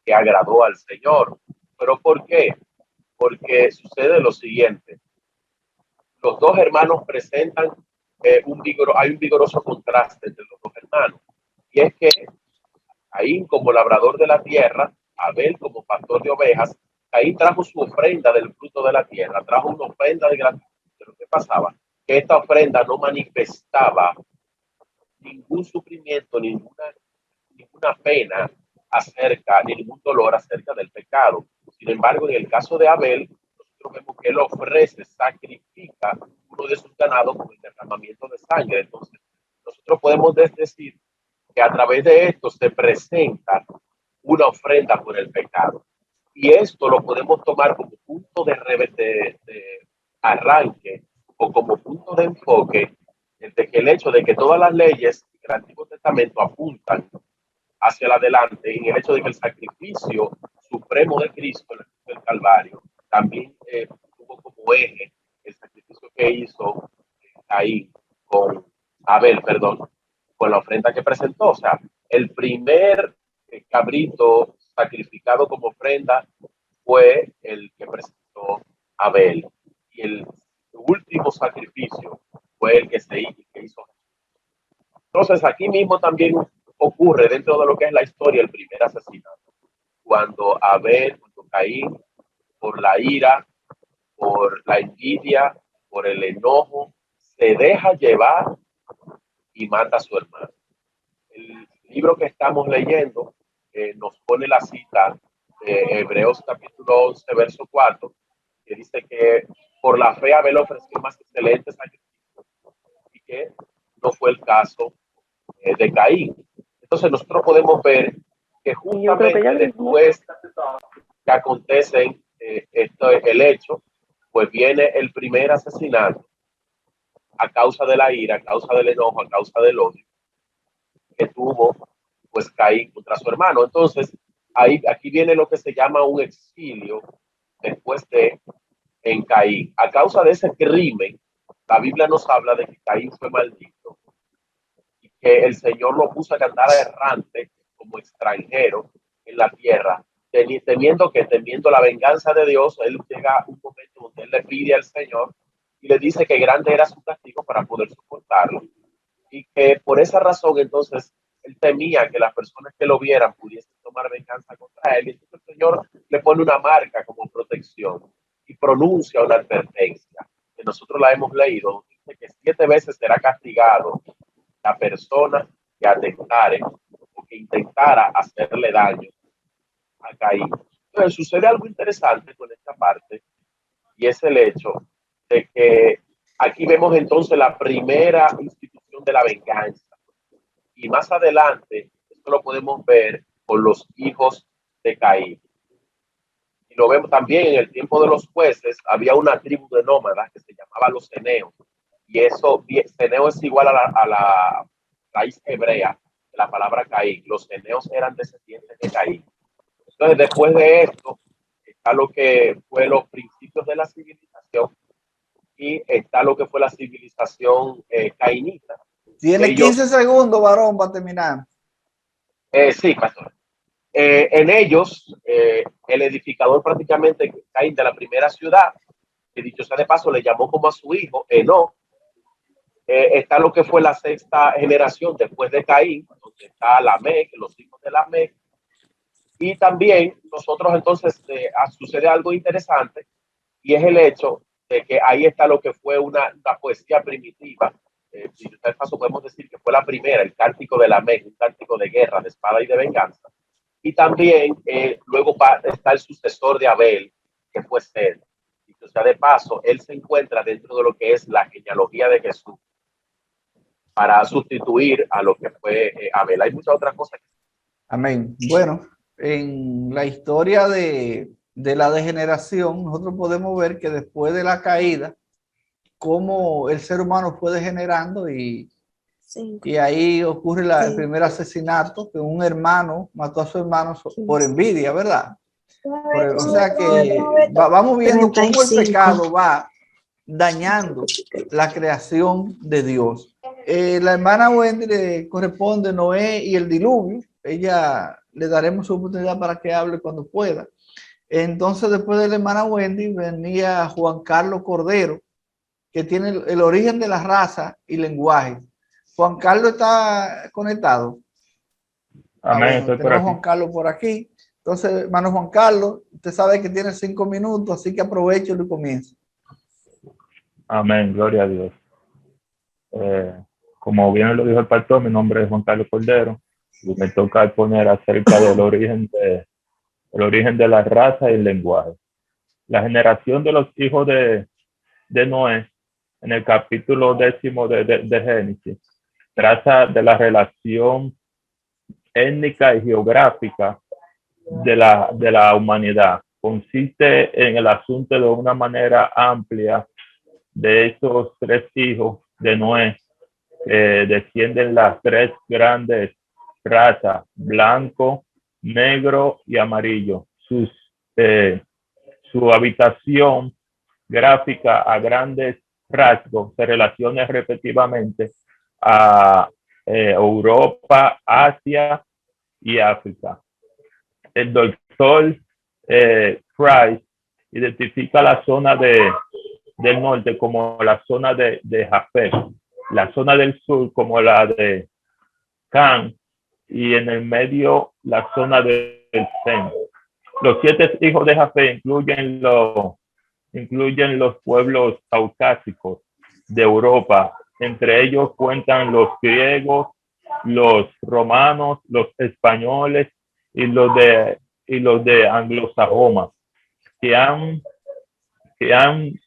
que agradó al Señor. ¿Pero por qué? Porque sucede lo siguiente. Los dos hermanos presentan hay un vigoroso contraste entre los dos hermanos. Y es que Caín como labrador de la tierra, Abel como pastor de ovejas, Caín trajo su ofrenda del fruto de la tierra, trajo una ofrenda de gratitud. Pero ¿qué pasaba? Que esta ofrenda no manifestaba ningún sufrimiento, ninguna pena acerca, ni ningún dolor acerca del pecado. Sin embargo, en el caso de Abel, nosotros vemos que él ofrece, sacrifica uno de sus ganados con el derramamiento de sangre. Entonces, nosotros podemos decir que a través de esto se presenta una ofrenda por el pecado. Y esto lo podemos tomar como punto de arranque o como punto de enfoque de que el hecho de que todas las leyes del Antiguo Testamento apuntan hacia el adelante, en el hecho de que el sacrificio supremo de Cristo en la cruz del Calvario también tuvo como eje el sacrificio que hizo ahí con Abel, con la ofrenda que presentó. O sea, el primer cabrito sacrificado como ofrenda fue el que presentó Abel. Y el último sacrificio fue el que hizo. Entonces, aquí mismo también ocurre dentro de lo que es la historia el primer asesinato. Cuando Caín, por la ira, por la envidia, por el enojo, se deja llevar y mata a su hermano. El libro que estamos leyendo nos pone la cita de Hebreos capítulo 11, verso 4, que dice que por la fe Abel ofreció más excelentes sacrificios y que no fue el caso de Caín. Entonces nosotros podemos ver que justamente después que acontecen el hecho, pues viene el primer asesinato a causa de la ira, a causa del enojo, a causa del odio que tuvo pues Caín contra su hermano. Entonces, aquí viene lo que se llama un exilio después de en Caín. A causa de ese crimen, la Biblia nos habla de que Caín fue maldito y que el Señor lo puso a andar errante como extranjero en la tierra, temiendo la venganza de Dios. Él llega a un momento donde él le pide al Señor y le dice que grande era su castigo para poder soportarlo, y que por esa razón entonces él temía que las personas que lo vieran pudiesen tomar venganza contra él. Y entonces el Señor le pone una marca como protección y pronuncia una advertencia que nosotros la hemos leído. Dice que 7 veces será castigado la persona que atentare o que intentara hacerle daño a Caín. Entonces sucede algo interesante con esta parte, y es el hecho de que aquí vemos entonces la primera institución de la venganza. Y más adelante, esto lo podemos ver con los hijos de Caín. Y lo vemos también en el tiempo de los jueces. Había una tribu de nómadas que se llamaba los ceneos. Y eso, ceneo es igual a la raíz hebrea de la palabra Caín. Los ceneos eran descendientes de Caín. Entonces, después de esto, está lo que fue los principios de la civilización, y está lo que fue la civilización cainita. Tiene 15 segundos, varón, para terminar. Sí, pastor. En ellos, el edificador prácticamente Caín de la primera ciudad, que dicho sea de paso, le llamó como a su hijo, Enoc. Está lo que fue la sexta generación después de Caín, donde está Lamec, los hijos de Lamec. Y también nosotros entonces sucede algo interesante, y es el hecho de que ahí está lo que fue una poesía primitiva. Si de paso podemos decir que fue la primera, el cántico de Lamec, un cántico de guerra, de espada y de venganza. Y también luego está el sucesor de Abel, que fue Sed. Y o sea, de paso, él se encuentra dentro de lo que es la genealogía de Jesús para sustituir a lo que fue Abel. Hay muchas otras cosas. Amén. Bueno, en la historia de la degeneración, nosotros podemos ver que después de la caída, cómo el ser humano fue degenerando, y ahí ocurre el primer asesinato, que un hermano mató a su hermano por envidia, ¿verdad? O sea que vamos viendo cómo el pecado va dañando la creación de Dios. La hermana Wendy le corresponde Noé y el diluvio. Ella le daremos su oportunidad para que hable cuando pueda. Entonces, después de la hermana Wendy, venía Juan Carlos Cordero, que tiene el origen de la raza y lenguaje. Juan Carlos está conectado. Amén, estoy por aquí. Juan Carlos por aquí. Entonces, hermano Juan Carlos, usted sabe que tiene 5 minutos, así que aprovecho y comienza. Amén, gloria a Dios. Como bien lo dijo el pastor, mi nombre es Juan Carlos Cordero, y me toca exponer acerca del origen de la raza y el lenguaje. La generación de los hijos de Noé, en el capítulo 10 de Génesis, trata de la relación étnica y geográfica de la humanidad. Consiste en el asunto de una manera amplia de esos 3 hijos de Noé, que descienden las 3 grandes razas, blanco, negro y amarillo. Su habitación gráfica a grandes rasgos se relaciona respectivamente a Europa, Asia y África. El doctor Price identifica la zona del norte como la zona de Jafet, la zona del sur como la de Cam, y en el medio la zona del Sem. Los 7 hijos de Jafet incluyen los pueblos caucásicos de Europa. Entre ellos cuentan los griegos, los romanos, los españoles y los de anglosajoma, que han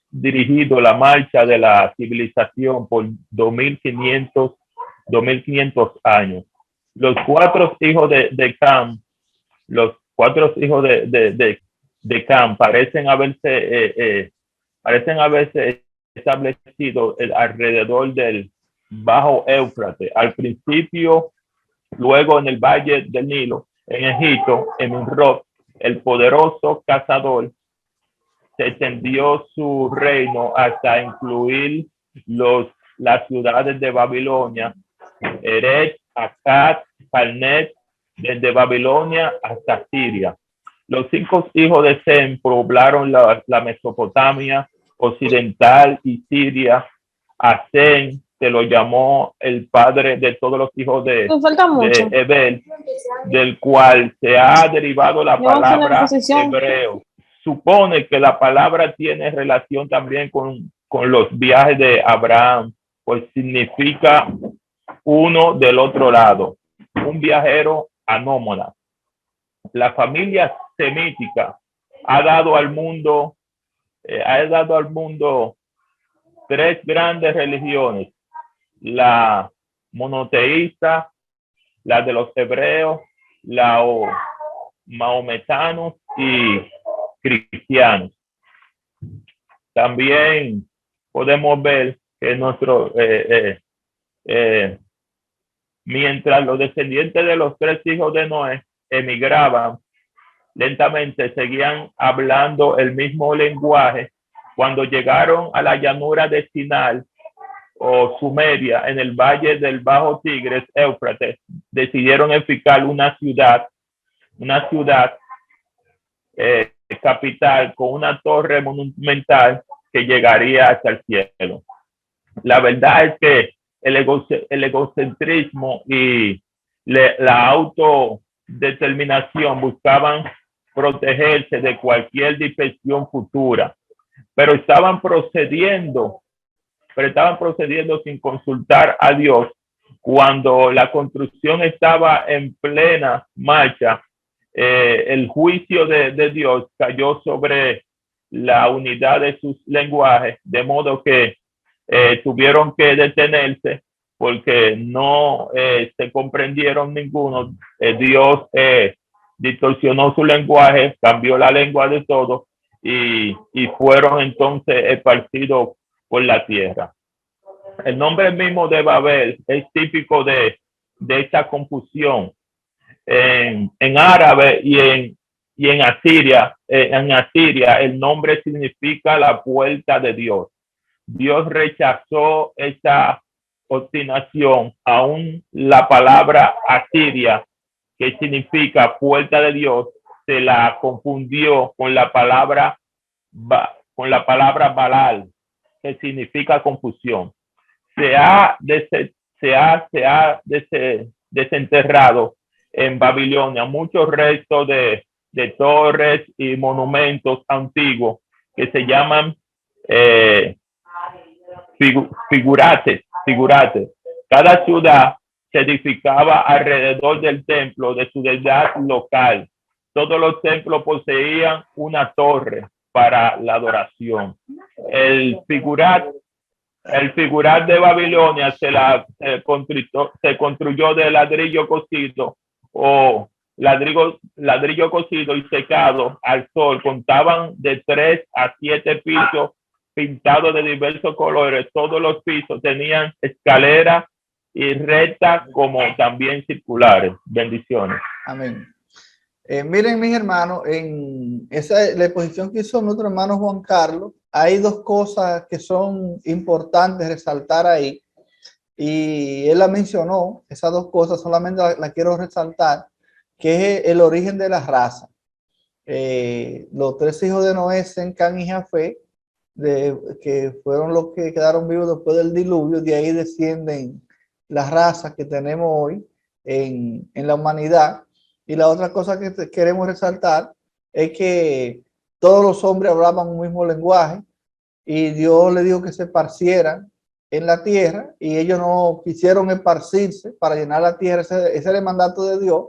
dirigido la marcha de la civilización por 2500 años. Los cuatro hijos de Cam, de Cam parecen haberse establecido alrededor del Bajo Éufrates, al principio, luego en el Valle del Nilo, en Egipto, en Nimrod, el poderoso cazador, se extendió su reino hasta incluir las ciudades de Babilonia, Erech, Akkad, Calnet, desde Babilonia hasta Siria. Los 5 hijos de Sem poblaron la Mesopotamia occidental y Siria. A Sem se lo llamó el padre de todos los hijos de Ebel, del cual se ha derivado la palabra hebreo. Supone que la palabra tiene relación también con los viajes de Abraham, pues significa uno del otro lado, un viajero anómada. La familia semítica ha dado al mundo 3 grandes religiones: la monoteísta, la de los hebreos, la maometanos y cristianos. También podemos ver que mientras los descendientes de los 3 hijos de Noé emigraban lentamente, seguían hablando el mismo lenguaje. Cuando llegaron a la llanura de Sinai o Sumeria, en el valle del Bajo Tigris, Éufrates, decidieron edificar una ciudad capital con una torre monumental que llegaría hasta el cielo. La verdad es que el egocentrismo y la autodeterminación buscaban protegerse de cualquier dispersión futura, pero estaban procediendo sin consultar a Dios. Cuando la construcción estaba en plena marcha, el juicio de Dios cayó sobre la unidad de sus lenguajes, de modo que tuvieron que detenerse porque no se comprendieron ninguno. Dios distorsionó su lenguaje, cambió la lengua de todos y fueron entonces esparcidos por la tierra. El nombre mismo de Babel es típico de esta confusión. En árabe y en Asiria, el nombre significa la puerta de Dios. Dios rechazó esa obstinación. Aún la palabra Asiria, que significa puerta de Dios, se la confundió con la palabra Balal, que significa confusión. Se ha desenterrado en Babilonia muchos restos de torres y monumentos antiguos que se llaman figurates. Cada ciudad se edificaba alrededor del templo de su deidad local. Todos los templos poseían una torre para la adoración. El figurat de Babilonia se construyó de ladrillo cocido o ladrillo cocido y secado al sol. Contaban de 3 a 7 pisos pintados de diversos colores. Todos los pisos tenían escaleras y rectas como también circulares. Bendiciones. Amén. Miren, mis hermanos, en la exposición que hizo nuestro hermano Juan Carlos, hay 2 cosas que son importantes resaltar ahí. Y él la mencionó, esas 2 cosas solamente la quiero resaltar, que es el origen de la raza. Los 3 hijos de Noé, Sem, Cam y Jafet, que fueron los que quedaron vivos después del diluvio, de ahí descienden las razas que tenemos hoy en la humanidad. Y la otra cosa que queremos resaltar es que todos los hombres hablaban un mismo lenguaje y Dios le dijo que se esparcieran en la tierra y ellos no quisieron esparcirse para llenar la tierra. Ese era el mandato de Dios.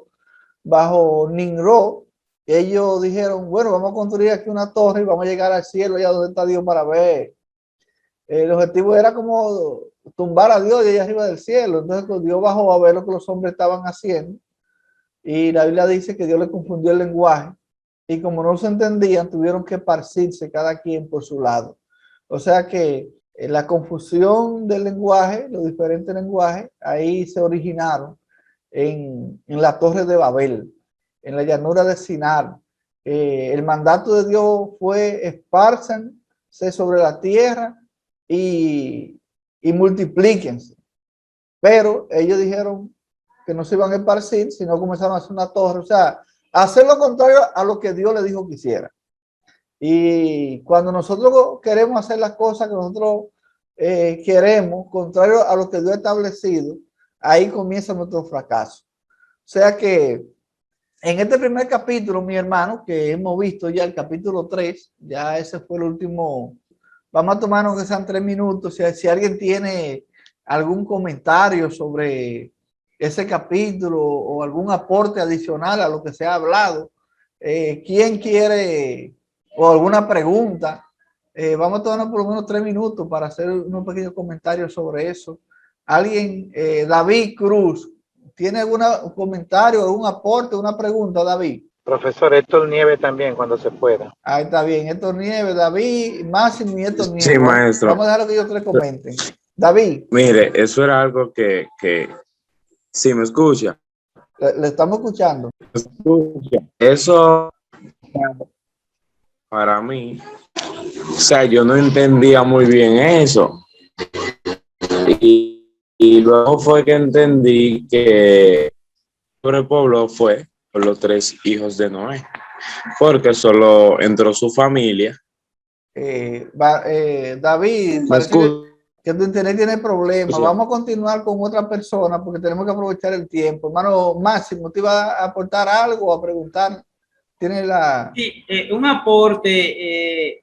bajo Nimrod, ellos dijeron, bueno, vamos a construir aquí una torre y vamos a llegar al cielo, allá donde está Dios para ver. El objetivo era como tumbar a Dios de allá arriba del cielo. Entonces pues, Dios bajó a ver lo que los hombres estaban haciendo. Y la Biblia dice que Dios le confundió el lenguaje. Y como no se entendían, tuvieron que esparcirse cada quien por su lado. O sea que la confusión del lenguaje, los diferentes lenguajes, ahí se originaron en la Torre de Babel, en la llanura de Sinar. El mandato de Dios fue espárzanse sobre la tierra y multiplíquense. Pero ellos dijeron que no se iban a esparcir, sino comenzaron a hacer una torre. O sea, hacer lo contrario a lo que Dios le dijo que hiciera. Y cuando nosotros queremos hacer las cosas que nosotros queremos, contrario a lo que Dios ha establecido, ahí comienza nuestro fracaso. O sea que en este primer capítulo, mi hermano, que hemos visto ya el capítulo 3, ya ese fue el último. Vamos a tomarnos que sean 3 minutos. Si alguien tiene algún comentario sobre ese capítulo o algún aporte adicional a lo que se ha hablado, ¿quién quiere o alguna pregunta? Vamos a tomarnos por lo menos 3 minutos para hacer unos pequeños comentarios sobre eso. Alguien, David Cruz, ¿tiene algún comentario, algún aporte, una pregunta, David? Profesor Héctor Nieve también, cuando se pueda. Ahí está bien, Héctor Nieve, David, Máximo y Héctor Nieve. Sí, maestro. Vamos a dejar que ellos tres comenten. David. Mire, eso era algo que sí, me escucha. Le estamos escuchando. Eso, para mí, o sea, yo no entendía muy bien eso. Y luego fue que entendí que el pueblo fue por los 3 hijos de Noé, porque solo entró su familia. David, parece que tu internet tiene problemas. Vamos a continuar con otra persona porque tenemos que aprovechar el tiempo. Hermano Máximo, ¿te iba a aportar algo o a preguntar? ¿Tiene la...? Sí, un aporte.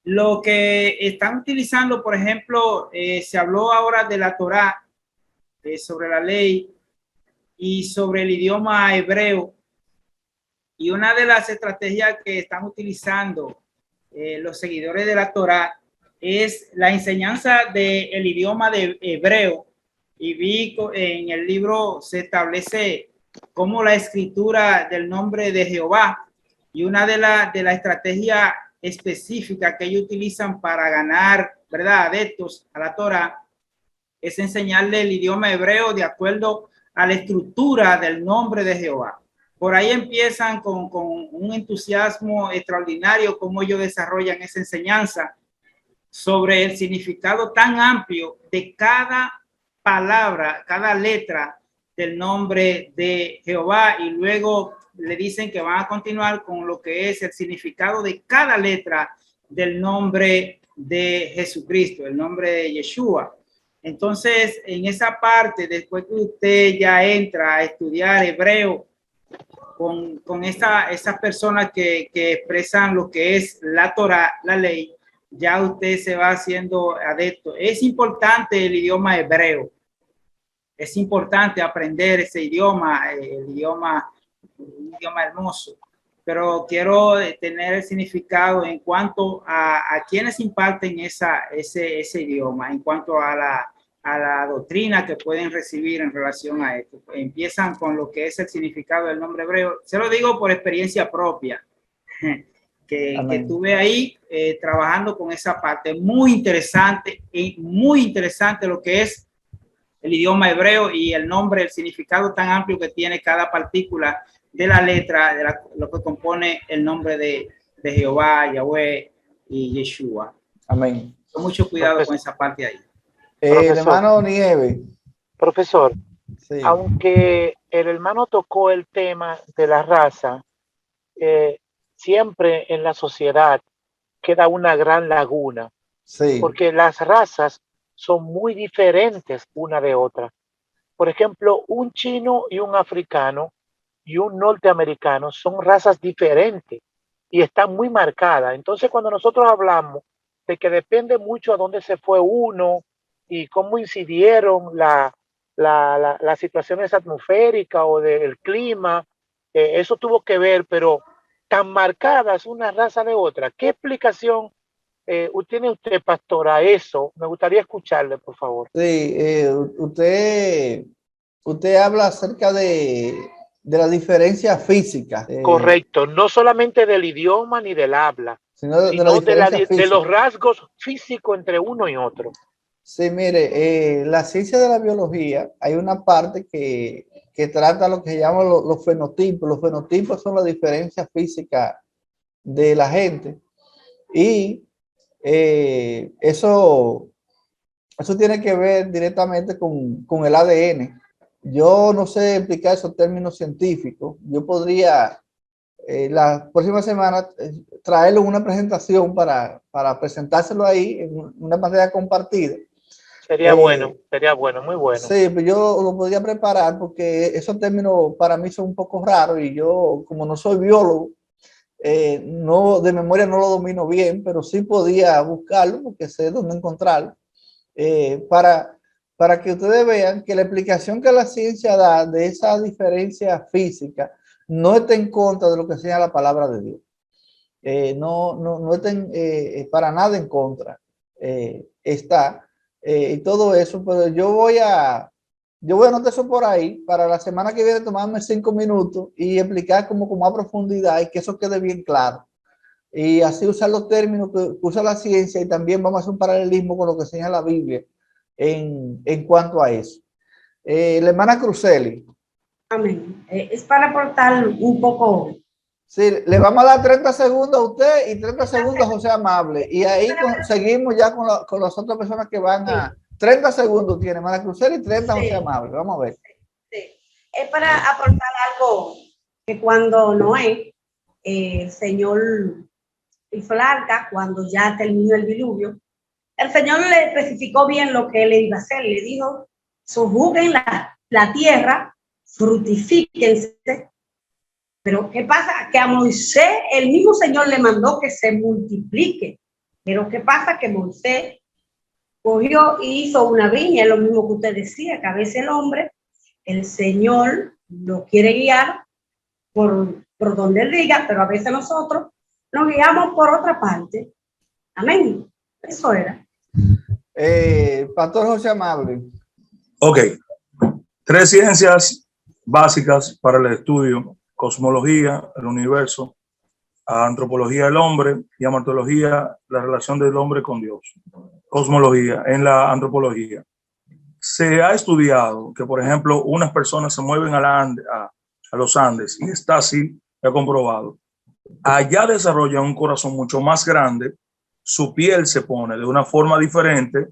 Lo que están utilizando, por ejemplo, se habló ahora de la Torá, sobre la ley y sobre el idioma hebreo. Y una de las estrategias que están utilizando los seguidores de la Torá es la enseñanza del idioma de hebreo. Y vi en el libro se establece como la escritura del nombre de Jehová. Y una de la estrategias específica que ellos utilizan para ganar, ¿verdad?, adeptos a la Torá, es enseñarle el idioma hebreo de acuerdo a la estructura del nombre de Jehová. Por ahí empiezan con un entusiasmo extraordinario como ellos desarrollan esa enseñanza sobre el significado tan amplio de cada palabra, cada letra del nombre de Jehová, y luego le dicen que van a continuar con lo que es el significado de cada letra del nombre de Jesucristo, el nombre de Yeshua. Entonces, en esa parte, después que usted ya entra a estudiar hebreo con esas personas que expresan lo que es la Torah, la ley, ya usted se va haciendo adepto. Es importante el idioma hebreo. Es importante aprender ese idioma, un idioma hermoso, pero quiero tener el significado en cuanto a quienes imparten ese idioma, en cuanto a la doctrina que pueden recibir en relación a esto. Empiezan con lo que es el significado del nombre hebreo. Se lo digo por experiencia propia, que tuve ahí trabajando con esa parte. Muy interesante lo que es el idioma hebreo y el nombre, el significado tan amplio que tiene cada partícula de la letra, lo que compone el nombre de Jehová, Yahweh y Yeshua. Amén. Con mucho cuidado con esa parte ahí. Hermano Nieve. Profesor, sí. Aunque el hermano tocó el tema de la raza, siempre en la sociedad queda una gran laguna, sí, porque las razas son muy diferentes una de otra. Por ejemplo, un chino y un africano y un norteamericano son razas diferentes y están muy marcadas. Entonces, cuando nosotros hablamos de que depende mucho a dónde se fue uno y cómo incidieron la las situaciones atmosféricas o del clima, eso tuvo que ver, pero tan marcadas una raza de otra. ¿Qué explicación tiene usted, pastor, a eso? Me gustaría escucharle, por favor. Sí, usted habla acerca de la diferencia física. Correcto, no solamente del idioma ni del habla, sino sino la diferencia de física. los rasgos físicos entre uno y otro. Sí, mire, la ciencia de la biología, hay una parte que trata lo que se llama los fenotipos. Los fenotipos son la diferencia física de la gente. Y eso tiene que ver directamente con el ADN. Yo no sé explicar esos términos científicos. Yo podría la próxima semana traerlo en una presentación para presentárselo ahí en una pantalla compartida. Sería bueno, muy bueno. Sí, pero yo lo podría preparar porque esos términos para mí son un poco raros y yo, como no soy biólogo, no, de memoria no lo domino bien, pero sí podía buscarlo porque sé dónde encontrarlo, para que ustedes vean que la explicación que la ciencia da de esa diferencia física no está en contra de lo que sea la palabra de Dios. No está para nada en contra. Está y todo eso, pero yo voy a anotar eso por ahí para la semana que viene tomarme 5 minutos y explicar como con más profundidad y que eso quede bien claro. Y así usar los términos que usa la ciencia y también vamos a hacer un paralelismo con lo que enseña la Biblia en cuanto a eso. La hermana Cruceli. Amén. Es para aportar un poco. Sí, le vamos a dar 30 segundos a usted y 30 segundos a José Amable. Y ahí seguimos ya con las otras personas que van a... 30 segundos tiene hermana Cruceli y 30 José Amable. Vamos a ver. Sí. Es para aportar algo que cuando Noé, el Señor hizo el arca, cuando ya terminó el diluvio, el Señor le especificó bien lo que él iba a hacer. Le dijo, sojuzguen la tierra, fructifíquense. Pero ¿qué pasa? Que a Moisés el mismo Señor le mandó que se multiplique. Pero ¿qué pasa? Que Moisés cogió y hizo una viña, es lo mismo que usted decía, que a veces el hombre, el Señor lo quiere guiar por donde él diga, pero a veces nosotros nos guiamos por otra parte. Amén. Eso era. Pastor José Amable. Ok. 3 ciencias básicas para el estudio: cosmología, el universo; antropología, el hombre; y amatología, la relación del hombre con Dios. Cosmología. En la antropología se ha estudiado que, por ejemplo, unas personas se mueven a los Andes, y está así, se ha comprobado. Allá desarrollan un corazón mucho más grande, su piel se pone de una forma diferente,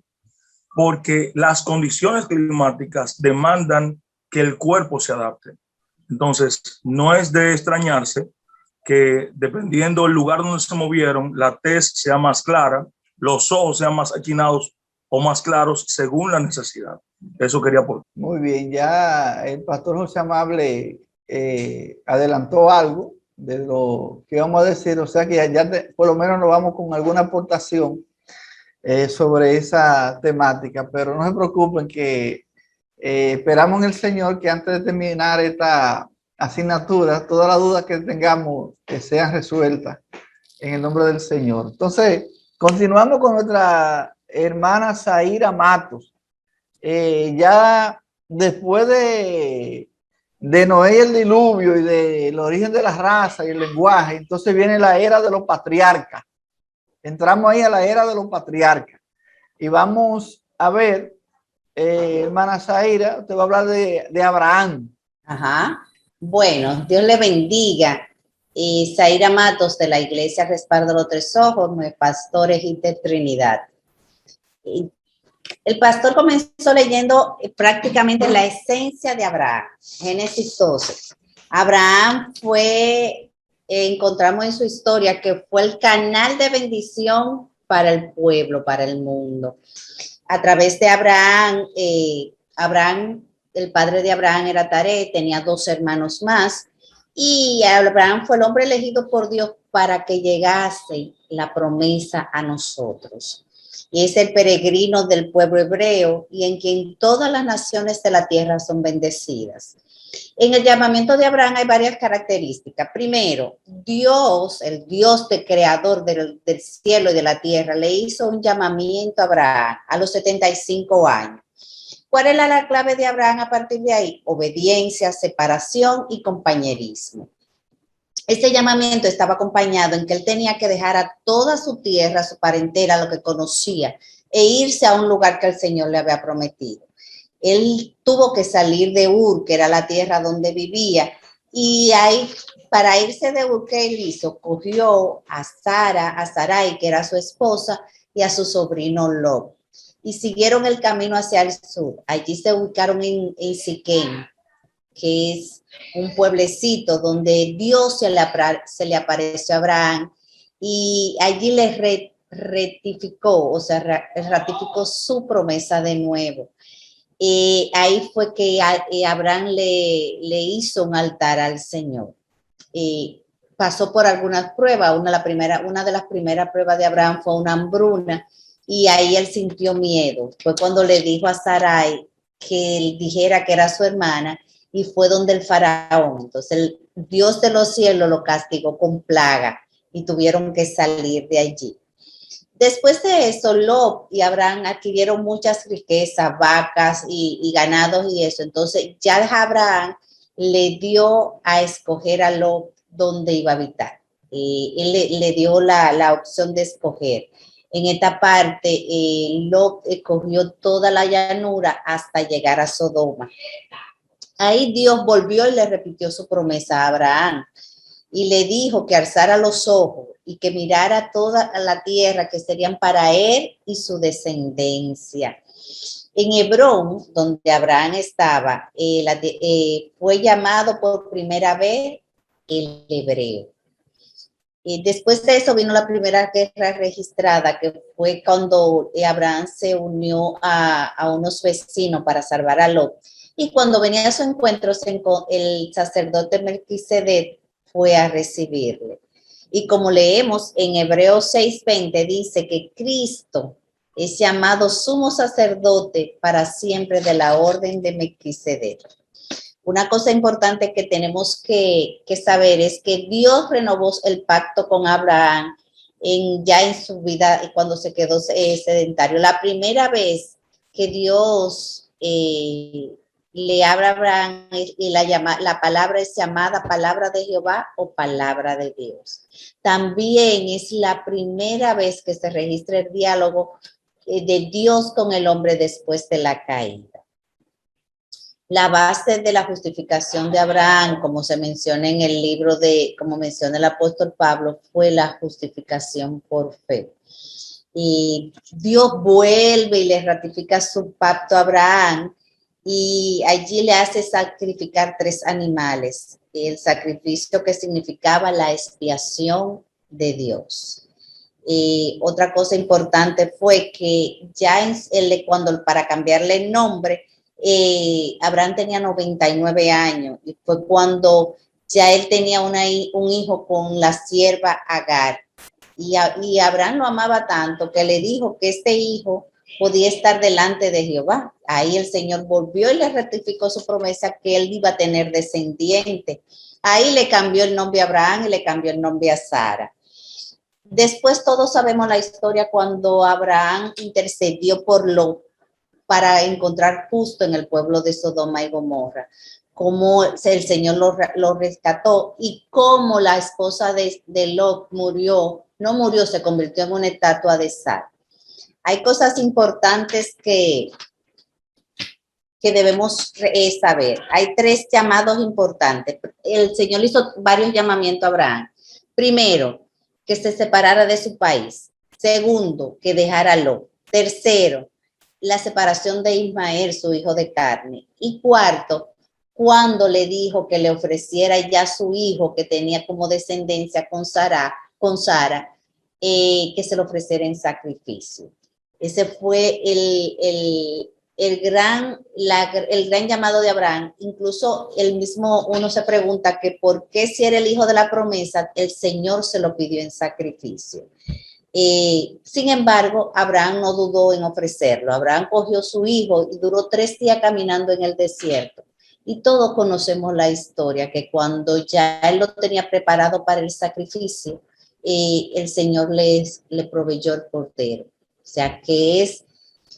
porque las condiciones climáticas demandan que el cuerpo se adapte. Entonces, no es de extrañarse que dependiendo del lugar donde se movieron, la tez sea más clara, los ojos sean más achinados o más claros según la necesidad. Eso quería aportar. Muy bien, ya el pastor José Amable adelantó algo de lo que vamos a decir, o sea que ya por lo menos nos vamos con alguna aportación sobre esa temática, pero no se preocupen que esperamos en el Señor que antes de terminar esta asignatura, todas las dudas que tengamos que sean resueltas en el nombre del Señor. Entonces, continuamos con nuestra hermana Zaira Matos. Ya después de Noé y el diluvio y del origen de la raza y el lenguaje, entonces viene la era de los patriarcas. Entramos ahí a la era de los patriarcas y vamos a ver, hermana Zaira, usted va a hablar de Abraham. Ajá. Bueno, Dios le bendiga. Y Zaira Matos, de la Iglesia Respaldo de los Tres Ojos, Pastores Intertrinidad. El pastor comenzó leyendo prácticamente la esencia de Abraham, Génesis 12. Abraham fue, encontramos en su historia, que fue el canal de bendición para el pueblo, para el mundo. A través de Abraham, el padre de Abraham era Taré, tenía 2 hermanos más, y Abraham fue el hombre elegido por Dios para que llegase la promesa a nosotros. y es el peregrino del pueblo hebreo y en quien todas las naciones de la tierra son bendecidas. En el llamamiento de Abraham hay varias características. Primero, Dios, el Dios creador del cielo y de la tierra, le hizo un llamamiento a Abraham a los 75 años. ¿Cuál era la clave de Abraham a partir de ahí? Obediencia, separación y compañerismo. Este llamamiento estaba acompañado en que él tenía que dejar a toda su tierra, su parentela, lo que conocía, e irse a un lugar que el Señor le había prometido. Él tuvo que salir de Ur, que era la tierra donde vivía, y ahí, para irse de Ur, ¿qué él hizo? Cogió a Sarai, que era su esposa, y a su sobrino Lot, y siguieron el camino hacia el sur. Allí se ubicaron en Siquem, que es un pueblecito donde Dios se le apareció a Abraham, y allí le ratificó su promesa de nuevo. Ahí fue que Abraham le hizo un altar al Señor. Pasó por algunas pruebas. Una de las primeras pruebas de Abraham fue una hambruna, y ahí él sintió miedo. Fue cuando le dijo a Sarai que él dijera que era su hermana, y fue donde el faraón. Entonces el Dios de los cielos lo castigó con plaga y tuvieron que salir de allí. Después de eso, Lot y Abraham adquirieron muchas riquezas, vacas y ganados y eso. Entonces ya Abraham le dio a escoger a Lot dónde iba a habitar. Él le dio la opción de escoger. En esta parte, Lot escogió toda la llanura hasta llegar a Sodoma. Ahí Dios volvió y le repitió su promesa a Abraham. Y le dijo que alzara los ojos y que mirara toda la tierra que serían para él y su descendencia. En Hebrón, donde Abraham estaba, fue llamado por primera vez el hebreo. Después de eso vino la primera guerra registrada, que fue cuando Abraham se unió a unos vecinos para salvar a Lot. Y cuando venía a su encuentro, el sacerdote Melquisedec fue a recibirle. Y como leemos en Hebreos 6:20, dice que Cristo es llamado sumo sacerdote para siempre de la orden de Melquisedec. Una cosa importante que tenemos que saber es que Dios renovó el pacto con Abraham ya en su vida, cuando se quedó sedentario. La primera vez que Dios le habla a Abraham y la palabra es llamada palabra de Jehová o palabra de Dios. También es la primera vez que se registra el diálogo de Dios con el hombre después de la caída. La base de la justificación de Abraham, como se menciona en el libro como menciona el apóstol Pablo, fue la justificación por fe. Y Dios vuelve y le ratifica su pacto a Abraham, y allí le hace sacrificar 3 animales, el sacrificio que significaba la expiación de Dios. Otra cosa importante fue que ya para cambiarle el nombre, Abraham tenía 99 años, y fue cuando ya él tenía un hijo con la sierva Agar, y Abraham lo amaba tanto que le dijo que este hijo podía estar delante de Jehová. Ahí el Señor volvió y le ratificó su promesa que él iba a tener descendiente. Ahí le cambió el nombre a Abraham y le cambió el nombre a Sara. Después todos sabemos la historia cuando Abraham intercedió por Lot para encontrar justo en el pueblo de Sodoma y Gomorra, cómo el Señor lo rescató, y cómo la esposa de Lot no murió, se convirtió en una estatua de sal. Hay cosas importantes que debemos saber. Hay 3 llamados importantes. El Señor hizo varios llamamientos a Abraham. Primero, que se separara de su país. Segundo, que dejara a Lot. Tercero, la separación de Ismael, su hijo de carne. Y cuarto, cuando le dijo que le ofreciera ya su hijo, que tenía como descendencia con Sara, que se lo ofreciera en sacrificio. Ese fue el gran llamado de Abraham. Incluso uno se pregunta que por qué, si era el hijo de la promesa, el Señor se lo pidió en sacrificio. Sin embargo, Abraham no dudó en ofrecerlo. Abraham cogió su hijo y duró 3 días caminando en el desierto. Y todos conocemos la historia, que cuando ya él lo tenía preparado para el sacrificio, el Señor le proveyó el cordero. O sea, que es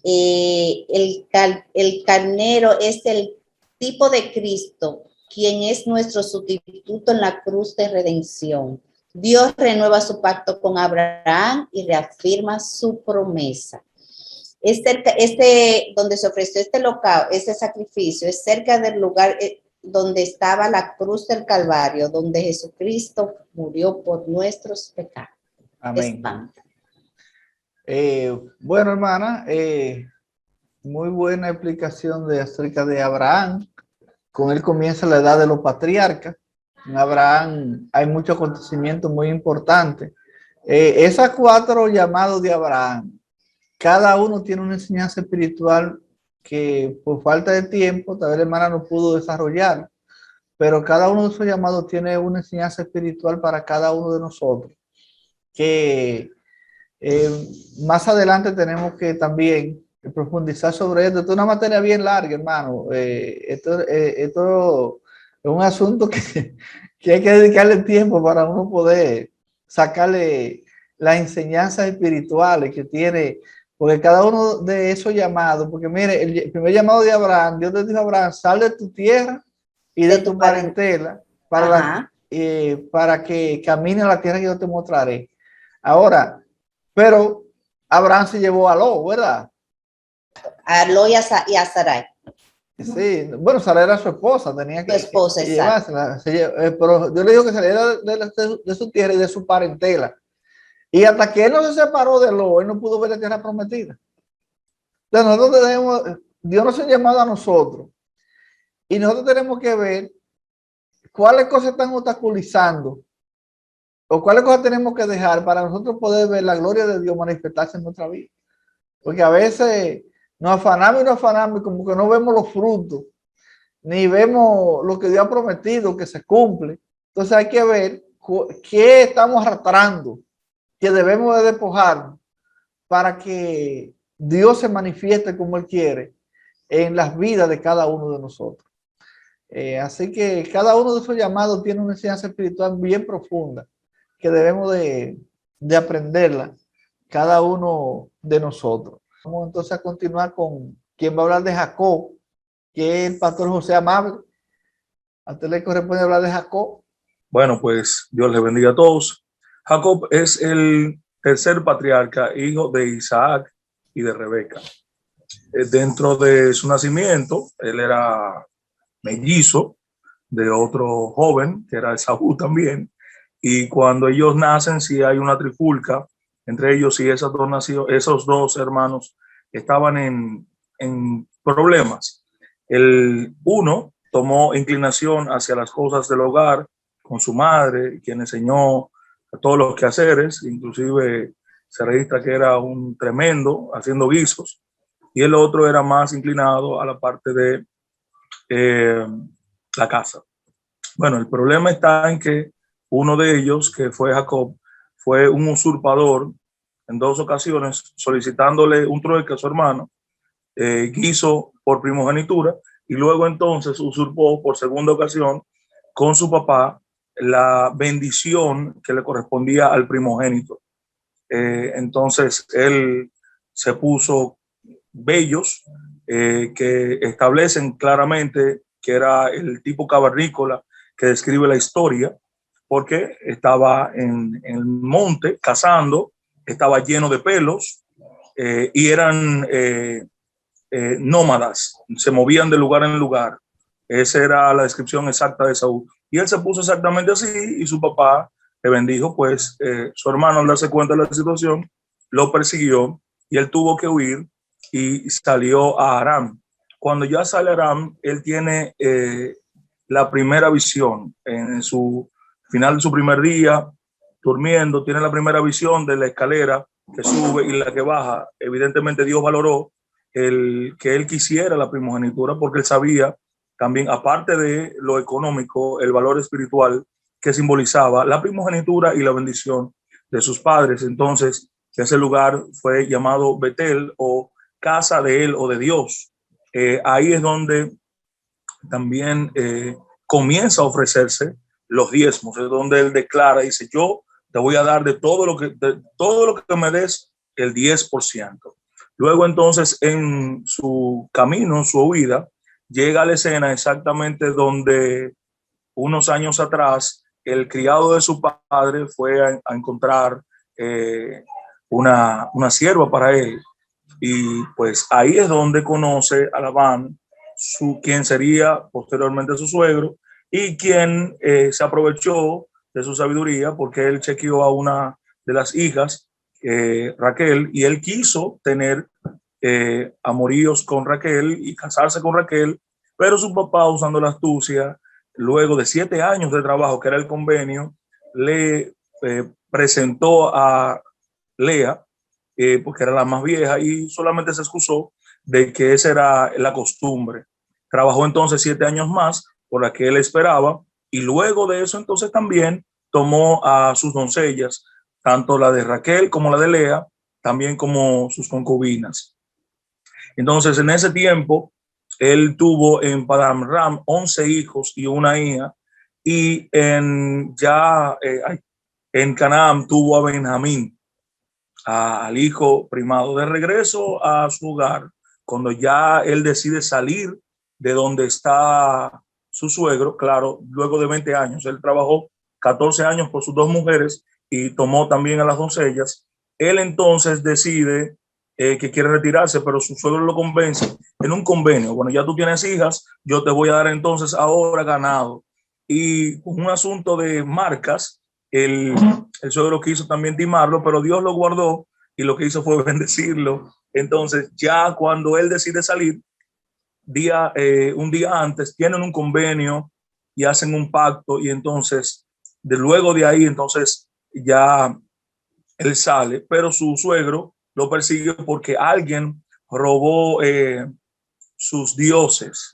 el carnero, es el tipo de Cristo, quien es nuestro sustituto en la cruz de redención. Dios renueva su pacto con Abraham y reafirma su promesa. Donde se ofreció este sacrificio, es cerca del lugar donde estaba la cruz del Calvario, donde Jesucristo murió por nuestros pecados. Amén. Bueno, hermana, muy buena explicación acerca de Abraham. Con él comienza la edad de los patriarcas. En Abraham hay muchos acontecimientos muy importantes. Esas 4 llamados de Abraham, cada uno tiene una enseñanza espiritual que por falta de tiempo, tal vez la hermana no pudo desarrollar, pero cada uno de esos llamados tiene una enseñanza espiritual para cada uno de nosotros, que más adelante tenemos que también profundizar sobre esto. Esto es una materia bien larga, hermano. Esto es un asunto que hay que dedicarle tiempo para uno poder sacarle las enseñanzas espirituales que tiene, porque cada uno de esos llamados, porque mire, el primer llamado de Abraham, Dios le dijo a Abraham, sal de tu tierra y de tu parentela para que camine a la tierra que yo te mostraré. Ahora, pero Abraham se llevó a Lot, ¿verdad? A Lot y a Sarai. Sí, bueno, Sarai era su esposa, tenía que llevársela. Pero yo le digo que saliera de su tierra y de su parentela. Y hasta que él no se separó de Lot, él no pudo ver la tierra prometida. Entonces nosotros Dios nos ha llamado a nosotros. Y nosotros tenemos que ver cuáles cosas están obstaculizando o cuáles cosas tenemos que dejar para nosotros poder ver la gloria de Dios manifestarse en nuestra vida. Porque a veces nos afanamos y como que no vemos los frutos, ni vemos lo que Dios ha prometido que se cumple. Entonces hay que ver qué estamos arrastrando, que debemos de despojarnos para que Dios se manifieste como Él quiere en las vidas de cada uno de nosotros. Así que cada uno de esos llamados tiene una enseñanza espiritual bien profunda que debemos de aprenderla cada uno de nosotros. Vamos entonces a continuar con quien va a hablar de Jacob, que es el pastor José Amable. A usted le corresponde hablar de Jacob. Bueno, pues Dios les bendiga a todos. Jacob es el tercer patriarca, hijo de Isaac y de Rebeca. Dentro de su nacimiento, él era mellizo de otro joven, que era Esaú también. Y cuando ellos nacen, sí hay una trifulca entre ellos, y esos dos hermanos estaban en problemas. El uno tomó inclinación hacia las cosas del hogar con su madre, quien enseñó a todos los quehaceres, inclusive se registra que era un tremendo haciendo guisos, y el otro era más inclinado a la parte de la casa. Bueno, el problema está en que uno de ellos, que fue Jacob, fue un usurpador en 2 ocasiones, solicitándole un trueque a su hermano, quiso por primogenitura, y luego entonces usurpó por segunda ocasión con su papá la bendición que le correspondía al primogénito. Entonces él se puso vellos que establecen claramente que era el tipo cavernícola que describe la historia, porque estaba en el monte cazando, estaba lleno de pelos y eran nómadas, se movían de lugar en lugar. Esa era la descripción exacta de Saúl. Y él se puso exactamente así, y su papá le bendijo. Pues su hermano, al darse cuenta de la situación, lo persiguió y él tuvo que huir y salió a Aram. Cuando ya sale a Aram, él tiene la primera visión en su final de su primer día, durmiendo, tiene la primera visión de la escalera que sube y la que baja. Evidentemente Dios valoró que él quisiera la primogenitura, porque él sabía también, aparte de lo económico, el valor espiritual que simbolizaba la primogenitura y la bendición de sus padres. Entonces que ese lugar fue llamado Betel o casa de él o de Dios. Ahí es donde también comienza a ofrecerse los diezmos, es donde él declara, dice, yo te voy a dar de todo lo que me des, el 10%. Luego entonces en su camino, en su huida, llega a la escena exactamente donde unos años atrás el criado de su padre fue a encontrar una sierva para él. Y pues ahí es donde conoce a Labán, quien sería posteriormente su suegro, y quien se aprovechó de su sabiduría porque él chequeó a una de las hijas, Raquel, y él quiso tener amoríos con Raquel y casarse con Raquel, pero su papá, usando la astucia, luego de 7 años de trabajo, que era el convenio, le presentó a Lea, porque era la más vieja, y solamente se excusó de que esa era la costumbre. Trabajó entonces 7 años más por la que él esperaba, y luego de eso entonces también tomó a sus doncellas, tanto la de Raquel como la de Lea, también como sus concubinas. Entonces en ese tiempo él tuvo en Padam Ram 11 hijos y una hija, y en Canaán tuvo a Benjamín, al hijo primado. De regreso a su hogar, cuando ya él decide salir de donde está su suegro, claro, luego de 20 años, él trabajó 14 años por sus 2 mujeres y tomó también a las doncellas. Él entonces decide que quiere retirarse, pero su suegro lo convence en un convenio. Bueno, ya tú tienes hijas, yo te voy a dar entonces ahora ganado. Y un asunto de marcas, el suegro quiso también timarlo, pero Dios lo guardó y lo que hizo fue bendecirlo. Entonces, ya cuando él decide salir, un día antes, tienen un convenio y hacen un pacto, y entonces, luego de ahí, entonces ya él sale, pero su suegro lo persigue porque alguien robó sus dioses,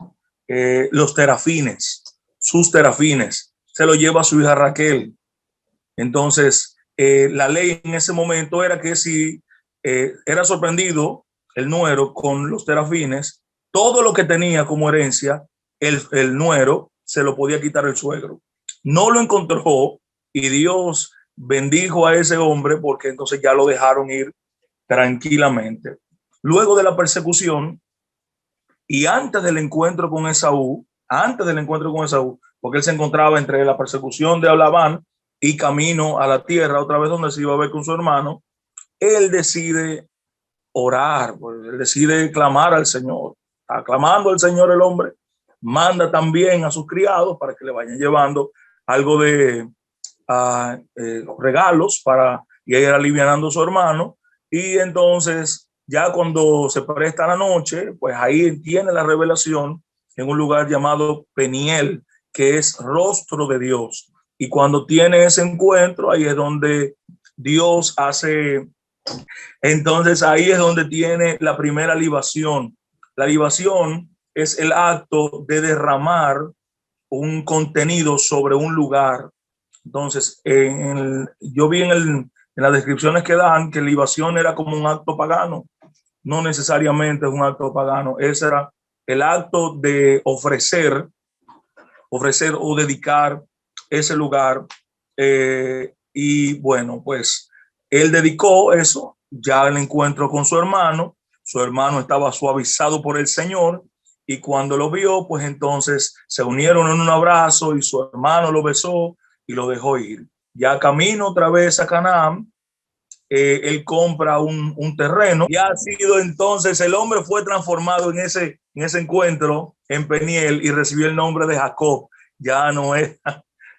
los terafines, sus terafines, se lo lleva a su hija Raquel. Entonces, la ley en ese momento era que si era sorprendido el nuero con los terafines, todo lo que tenía como herencia, el nuero se lo podía quitar el suegro. No lo encontró y Dios bendijo a ese hombre porque entonces ya lo dejaron ir tranquilamente. Luego de la persecución y antes del encuentro con Esaú, porque él se encontraba entre la persecución de Labán y camino a la tierra, otra vez donde se iba a ver con su hermano, él decide orar, él decide clamar al Señor. Está clamando al Señor el hombre, manda también a sus criados para que le vayan llevando algo de regalos para ir alivianando a su hermano. Y entonces ya cuando se presta la noche, pues ahí tiene la revelación en un lugar llamado Peniel, que es rostro de Dios. Y cuando tiene ese encuentro, ahí es donde Dios hace, entonces ahí es donde tiene la primera libación. La libación es el acto de derramar un contenido sobre un lugar. Entonces, yo vi en las descripciones que dan que libación era como un acto pagano. No necesariamente es un acto pagano. Ese era el acto de ofrecer o dedicar ese lugar. Y bueno, pues él dedicó eso, ya el encuentro con su hermano estaba suavizado por el Señor, y cuando lo vio, pues entonces se unieron en un abrazo y su hermano lo besó y lo dejó ir. Ya camino otra vez a Canaán, él compra un terreno, y ha sido entonces, el hombre fue transformado en ese encuentro en Peniel y recibió el nombre de Jacob. Ya no era,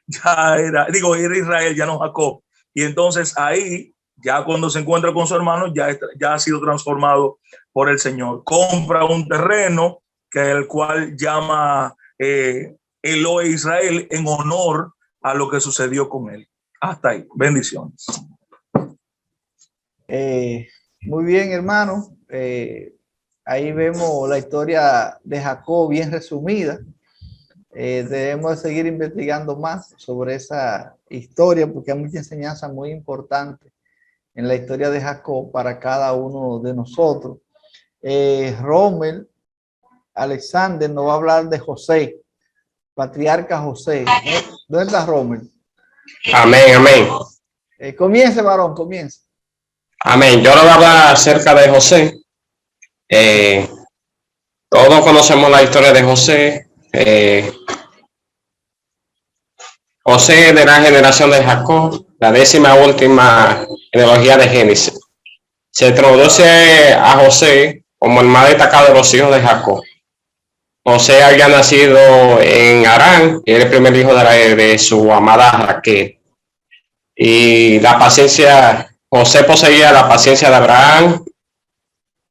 era Israel, ya no Jacob. Y entonces ahí, ya cuando se encuentra con su hermano, ya ha sido transformado por el Señor. Compra un terreno que el cual llama Elohe Israel, en honor a lo que sucedió con él. Hasta ahí. Bendiciones. Muy bien, hermano. Ahí vemos la historia de Jacob bien resumida. Debemos seguir investigando más sobre esa historia porque hay mucha enseñanza muy importante en la historia de Jacob para cada uno de nosotros. Rommel Alexander nos va a hablar de José, patriarca José. ¿Dónde está Rommel? Amén, amén. Comience, varón, comience. Amén. Yo le voy a hablar acerca de José. Todos conocemos la historia de José. José de la generación de Jacob, la 10ª genealogía de Génesis. Se introduce a José como el más destacado de los hijos de Jacob. José había nacido en Harán, y era el primer hijo de su amada Raquel. Y la paciencia, José poseía la paciencia de Abraham,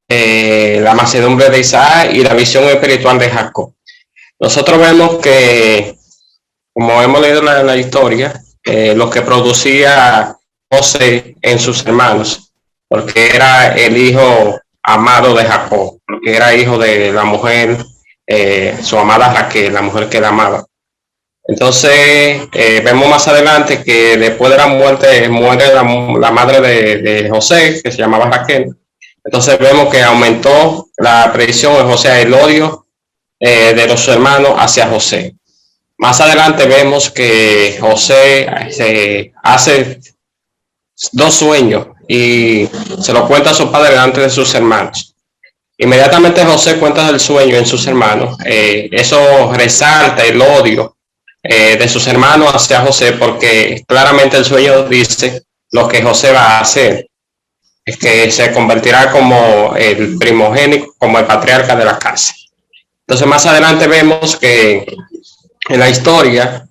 la mansedumbre de Isaac y la visión espiritual de Jacob. Nosotros vemos que, como hemos leído en la historia, lo que producía José en sus hermanos, porque era el hijo amado de Jacob, porque era hijo de la mujer, su amada Raquel, la mujer que la amaba. Entonces, vemos más adelante que después de la muerte, muere la madre de José, que se llamaba Raquel. Entonces vemos que aumentó la predicción de José, el odio de los hermanos hacia José. Más adelante vemos que José hace 2 sueños y se lo cuenta a su padre delante de sus hermanos. Inmediatamente José cuenta el sueño en sus hermanos. Eso resalta el odio de sus hermanos hacia José, porque claramente el sueño dice lo que José va a hacer. Es que se convertirá como el primogénito, como el patriarca de la casa. Entonces más adelante vemos que en la historia,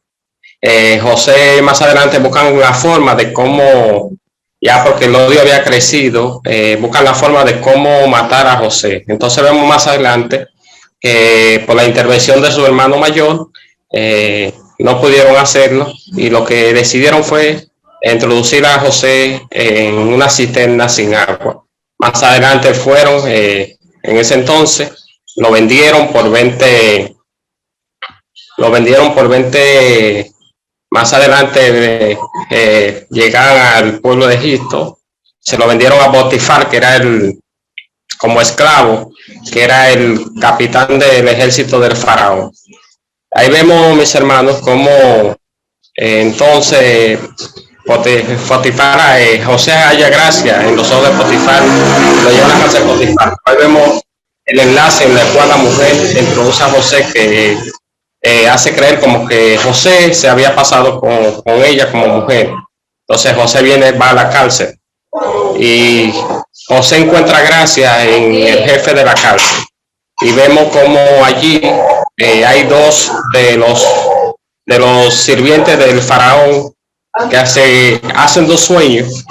José más adelante buscan una forma de cómo, ya porque el odio había crecido, buscan la forma de cómo matar a José. Entonces vemos más adelante que por la intervención de su hermano mayor, no pudieron hacerlo, y lo que decidieron fue introducir a José en una cisterna sin agua. Más adelante fueron, en ese entonces, lo vendieron por 20, más adelante llegaron al pueblo de Egipto, se lo vendieron a Potifar, que era como esclavo, que era el capitán del ejército del faraón. Ahí vemos, mis hermanos, cómo entonces Potifar, José halla gracia en los ojos de Potifar, lo lleva a la casa de Potifar. Ahí vemos el enlace en el cual la mujer introduce a José, que hace creer como que José se había pasado con ella como mujer. Entonces José va a la cárcel y José encuentra gracia en el jefe de la cárcel. Y vemos como allí hay 2 de los sirvientes del faraón que hacen 2 sueños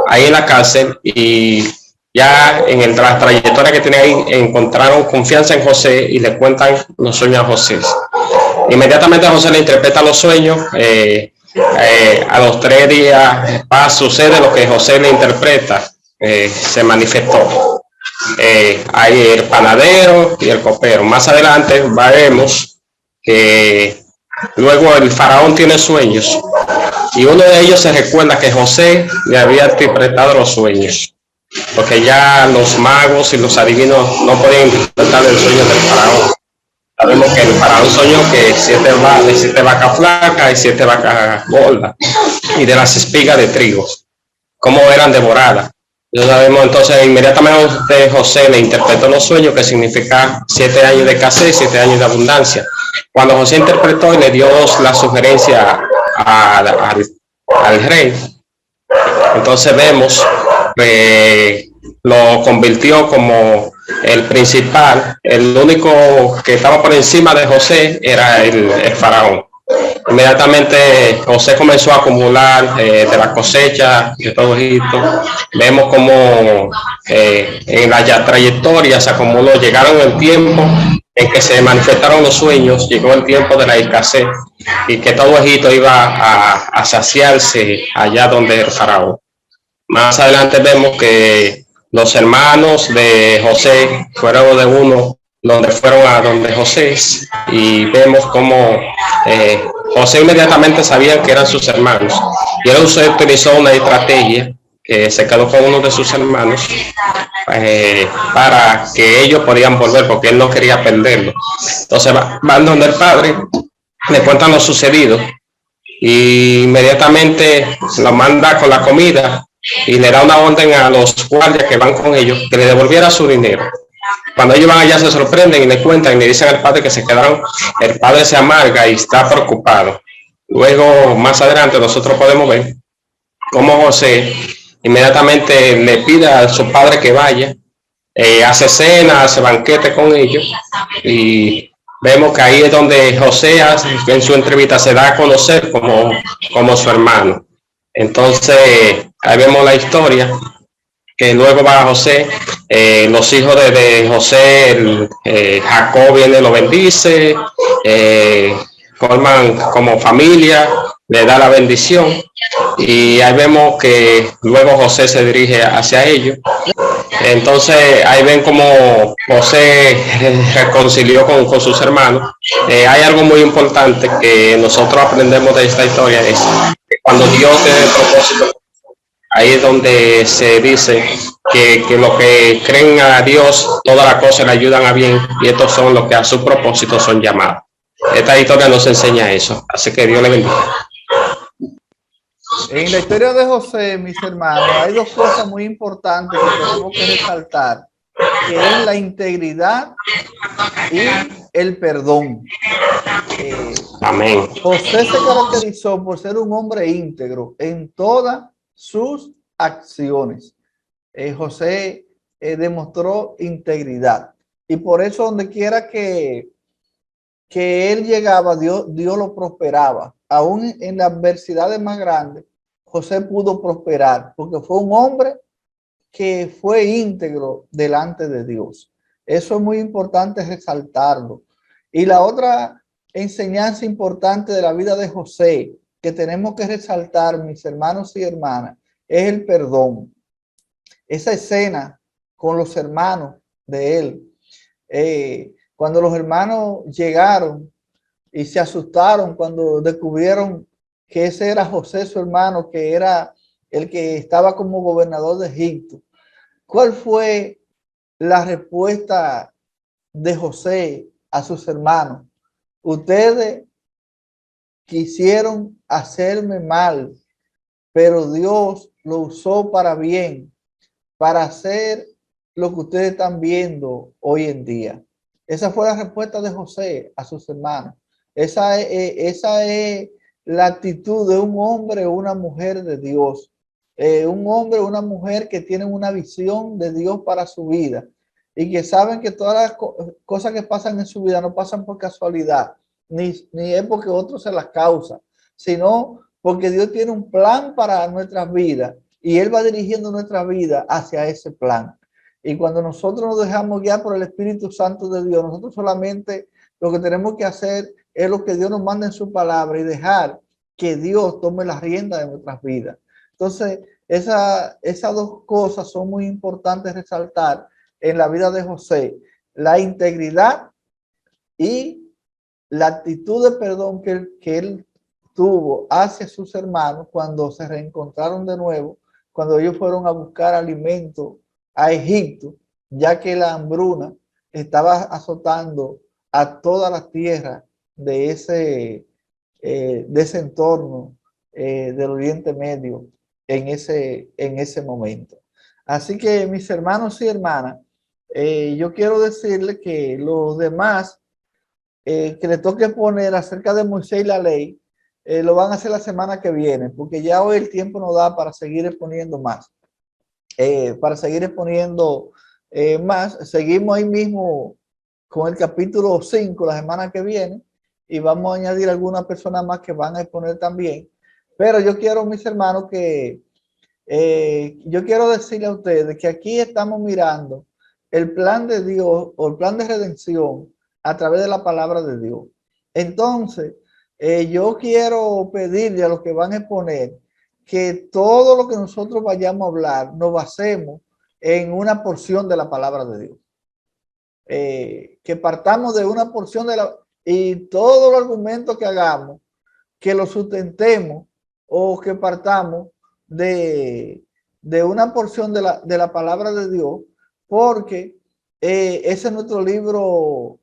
ahí en la cárcel, y ya en la trayectoria que tiene ahí encontraron confianza en José y le cuentan los sueños a José. Inmediatamente José le interpreta los sueños. A los 3 días sucede lo que José le interpreta, se manifestó. Hay el panadero y el copero. Más adelante veremos que luego el faraón tiene sueños, y uno de ellos se recuerda que José le había interpretado los sueños, porque ya los magos y los adivinos no podían interpretar el sueño del faraón. Sabemos que el faraón soñó que 7 vacas flacas y 7 vacas gordas, y de las espigas de trigo, cómo eran devoradas. Lo sabemos. Entonces inmediatamente José le interpretó los sueños, que significa 7 años de escasez, 7 años de abundancia. Cuando José interpretó y le dio la sugerencia al rey, entonces vemos que lo convirtió como el principal. El único que estaba por encima de José era el faraón. Inmediatamente José comenzó a acumular de la cosecha de todo Egipto. Vemos como en la trayectoria se acumuló, llegaron el tiempo en que se manifestaron los sueños, llegó el tiempo de la escasez y que todo Egipto iba a saciarse allá donde el faraón. Más adelante vemos que los hermanos de José fueron de uno donde fueron a donde José, y vemos como José inmediatamente sabía que eran sus hermanos, y él utilizó una estrategia se quedó con uno de sus hermanos para que ellos podían volver porque él no quería perderlo. Entonces van donde el padre, le cuentan lo sucedido y inmediatamente lo manda con la comida y le da una orden a los guardias que van con ellos que le devolviera su dinero. Cuando ellos van allá se sorprenden y le cuentan y le dicen al padre que se quedaron. El padre se amarga y está preocupado. Luego, más adelante, nosotros podemos ver cómo José inmediatamente le pide a su padre que vaya, hace cena, hace banquete con ellos y vemos que ahí es donde José en su entrevista se da a conocer como su hermano. Entonces, ahí vemos la historia, que luego va José, los hijos de José, Jacob viene, lo bendice, forman como familia, le da la bendición y ahí vemos que luego José se dirige hacia ellos. Entonces ahí ven como José reconcilió con sus hermanos. Hay algo muy importante que nosotros aprendemos de esta historia, es que cuando Dios tiene propósito, ahí es donde se dice que los que creen a Dios, todas las cosas le ayudan a bien, y estos son los que a su propósito son llamados. Esta historia nos enseña eso, así que Dios le bendiga. En la historia de José, mis hermanos, hay dos cosas muy importantes que tenemos que resaltar, que es la integridad y el perdón. Amén. José se caracterizó por ser un hombre íntegro en todas sus acciones. José demostró integridad y por eso donde quiera que él llegaba, Dios lo prosperaba. Aún en las adversidades más grandes, José pudo prosperar porque fue un hombre que fue íntegro delante de Dios. Eso es muy importante resaltarlo. Y la otra enseñanza importante de la vida de José que tenemos que resaltar, mis hermanos y hermanas, es el perdón. Esa escena con los hermanos de él, cuando los hermanos llegaron y se asustaron cuando descubrieron que ese era José, su hermano, que era el que estaba como gobernador de Egipto. ¿Cuál fue la respuesta de José a sus hermanos? Ustedes quisieron hacerme mal, pero Dios lo usó para bien, para hacer lo que ustedes están viendo hoy en día. Esa fue la respuesta de José a sus hermanos. Esa es la actitud de un hombre o una mujer de Dios. Un hombre o una mujer que tienen una visión de Dios para su vida y que saben que todas las cosas que pasan en su vida no pasan por casualidad, ni es porque otro se las causa, sino porque Dios tiene un plan para nuestras vidas y Él va dirigiendo nuestra vida hacia ese plan. Y cuando nosotros nos dejamos guiar por el Espíritu Santo de Dios, nosotros solamente lo que tenemos que hacer es lo que Dios nos manda en su palabra y dejar que Dios tome la rienda de nuestras vidas. Entonces, esas dos cosas son muy importantes resaltar en la vida de José. La integridad y la actitud de perdón que él tuvo hacia sus hermanos cuando se reencontraron de nuevo, cuando ellos fueron a buscar alimento a Egipto, ya que la hambruna estaba azotando a toda la tierra de ese entorno del Oriente Medio en ese momento. Así que mis hermanos y hermanas, yo quiero decirles que los demás que le toque poner acerca de Moisés y la ley, lo van a hacer la semana que viene, porque ya hoy el tiempo no da para seguir exponiendo más. Más, seguimos ahí mismo con el capítulo 5 la semana que viene y vamos a añadir algunas personas más que van a exponer también. Pero yo quiero, mis hermanos, que yo quiero decirle a ustedes que aquí estamos mirando el plan de Dios o el plan de redención a través de la palabra de Dios. Entonces, yo quiero pedirle a los que van a exponer que todo lo que nosotros vayamos a hablar nos basemos en una porción de la palabra de Dios. Que partamos de una porción y todos los argumentos que hagamos, que los sustentemos o que partamos de de una porción de la palabra de Dios, porque ese es nuestro libro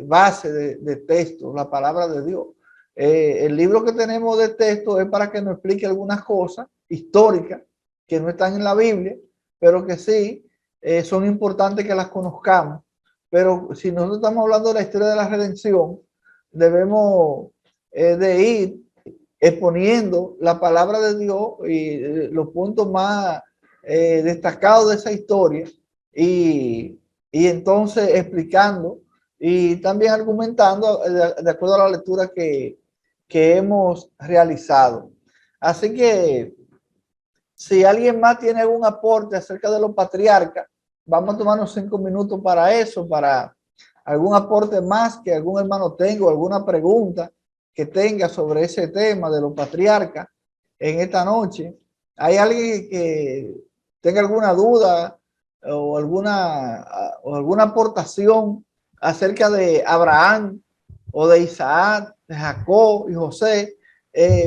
base de texto, la palabra de Dios. El libro que tenemos de texto es para que nos explique algunas cosas históricas que no están en la Biblia, pero que sí son importantes que las conozcamos. Pero si nosotros estamos hablando de la historia de la redención, debemos de ir exponiendo la palabra de Dios y los puntos más destacados de esa historia y entonces explicando y también argumentando de acuerdo a la lectura que hemos realizado. Así que si alguien más tiene algún aporte acerca de los patriarcas, vamos a tomarnos 5 minutos para eso, para algún aporte más que algún hermano tenga, o alguna pregunta que tenga sobre ese tema de los patriarcas en esta noche. ¿Hay alguien que tenga alguna duda o alguna aportación acerca de Abraham o de Isaac, de Jacob y José?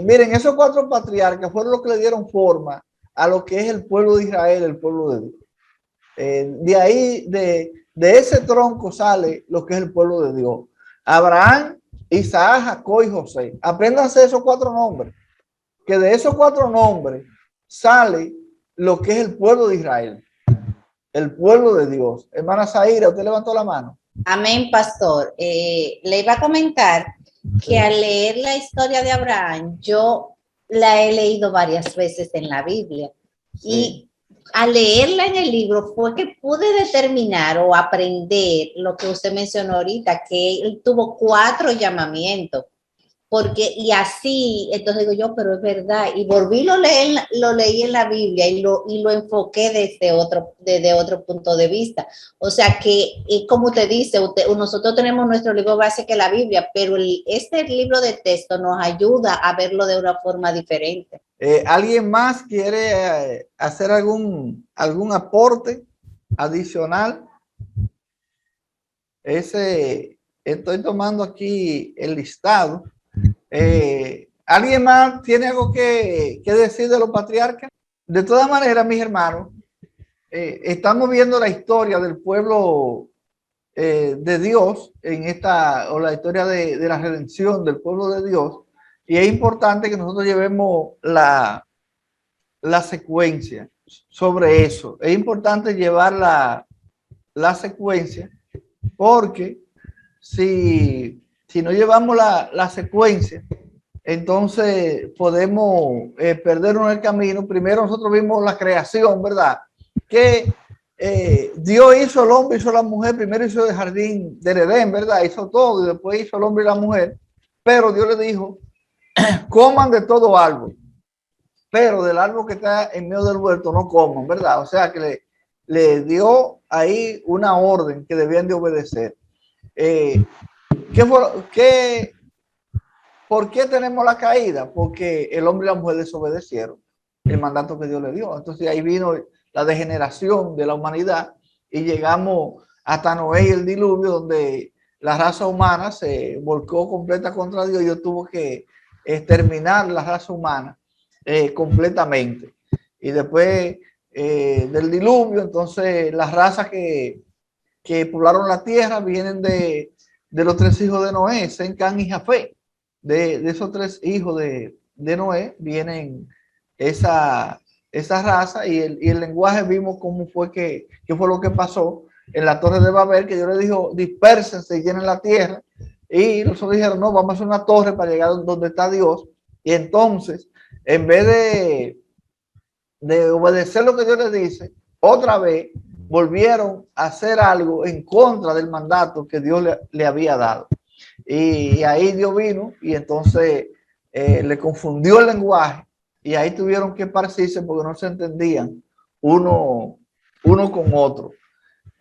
Miren, esos 4 patriarcas fueron los que le dieron forma a lo que es el pueblo de Israel, el pueblo de Dios. De ahí, de ese tronco sale lo que es el pueblo de Dios. Abraham, Isaac, Jacob y José. Apréndanse esos 4 nombres, que de esos 4 nombres sale lo que es el pueblo de Israel, el pueblo de Dios. Hermana Zaira, usted levantó la mano. Amén, pastor. Le iba a comentar que al leer la historia de Abraham, yo la he leído varias veces en la Biblia. Sí. Y al leerla en el libro fue que pude determinar o aprender lo que usted mencionó ahorita, que él tuvo 4 llamamientos. Porque, y así, entonces digo yo, pero es verdad, y volví, lo leí en la Biblia y lo enfoqué desde otro punto de vista. O sea que, como usted dice, nosotros tenemos nuestro libro base que es la Biblia, pero este libro de texto nos ayuda a verlo de una forma diferente. ¿Alguien más quiere hacer algún aporte adicional? Estoy tomando aquí el listado. ¿Alguien más tiene algo que decir de los patriarcas? De todas maneras, mis hermanos, estamos viendo la historia del pueblo de Dios o la historia de la redención del pueblo de Dios, y es importante que nosotros llevemos la secuencia sobre eso. Es importante llevar la secuencia, porque si no llevamos la secuencia, entonces podemos perdernos el camino. Primero nosotros vimos la creación, ¿verdad? Que Dios hizo el hombre, hizo la mujer. Primero hizo el jardín del Edén, ¿verdad? Hizo todo y después hizo el hombre y la mujer. Pero Dios le dijo, coman de todo árbol, pero del árbol que está en medio del huerto no coman, ¿verdad? O sea que le dio ahí una orden que debían de obedecer. ¿Por qué tenemos la caída? Porque el hombre y la mujer desobedecieron el mandato que Dios le dio. Entonces ahí vino la degeneración de la humanidad y llegamos hasta Noé y el diluvio, donde la raza humana se volcó completa contra Dios y Dios tuvo que exterminar la raza humana completamente. Y después del diluvio, entonces las razas que poblaron la tierra vienen de los 3 hijos de Noé, Sem, Cam y Jafet. De esos 3 hijos de Noé vienen esa raza, y el lenguaje vimos cómo fue qué fue lo que pasó en la Torre de Babel, que Dios le dijo, dispersense y llenen la tierra, y nosotros dijeron, no, vamos a hacer una torre para llegar donde está Dios. Y entonces, en vez de obedecer lo que Dios les dice, otra vez volvieron a hacer algo en contra del mandato que Dios le había dado. Y ahí Dios vino y entonces le confundió el lenguaje, y ahí tuvieron que esparcirse porque no se entendían uno con otro.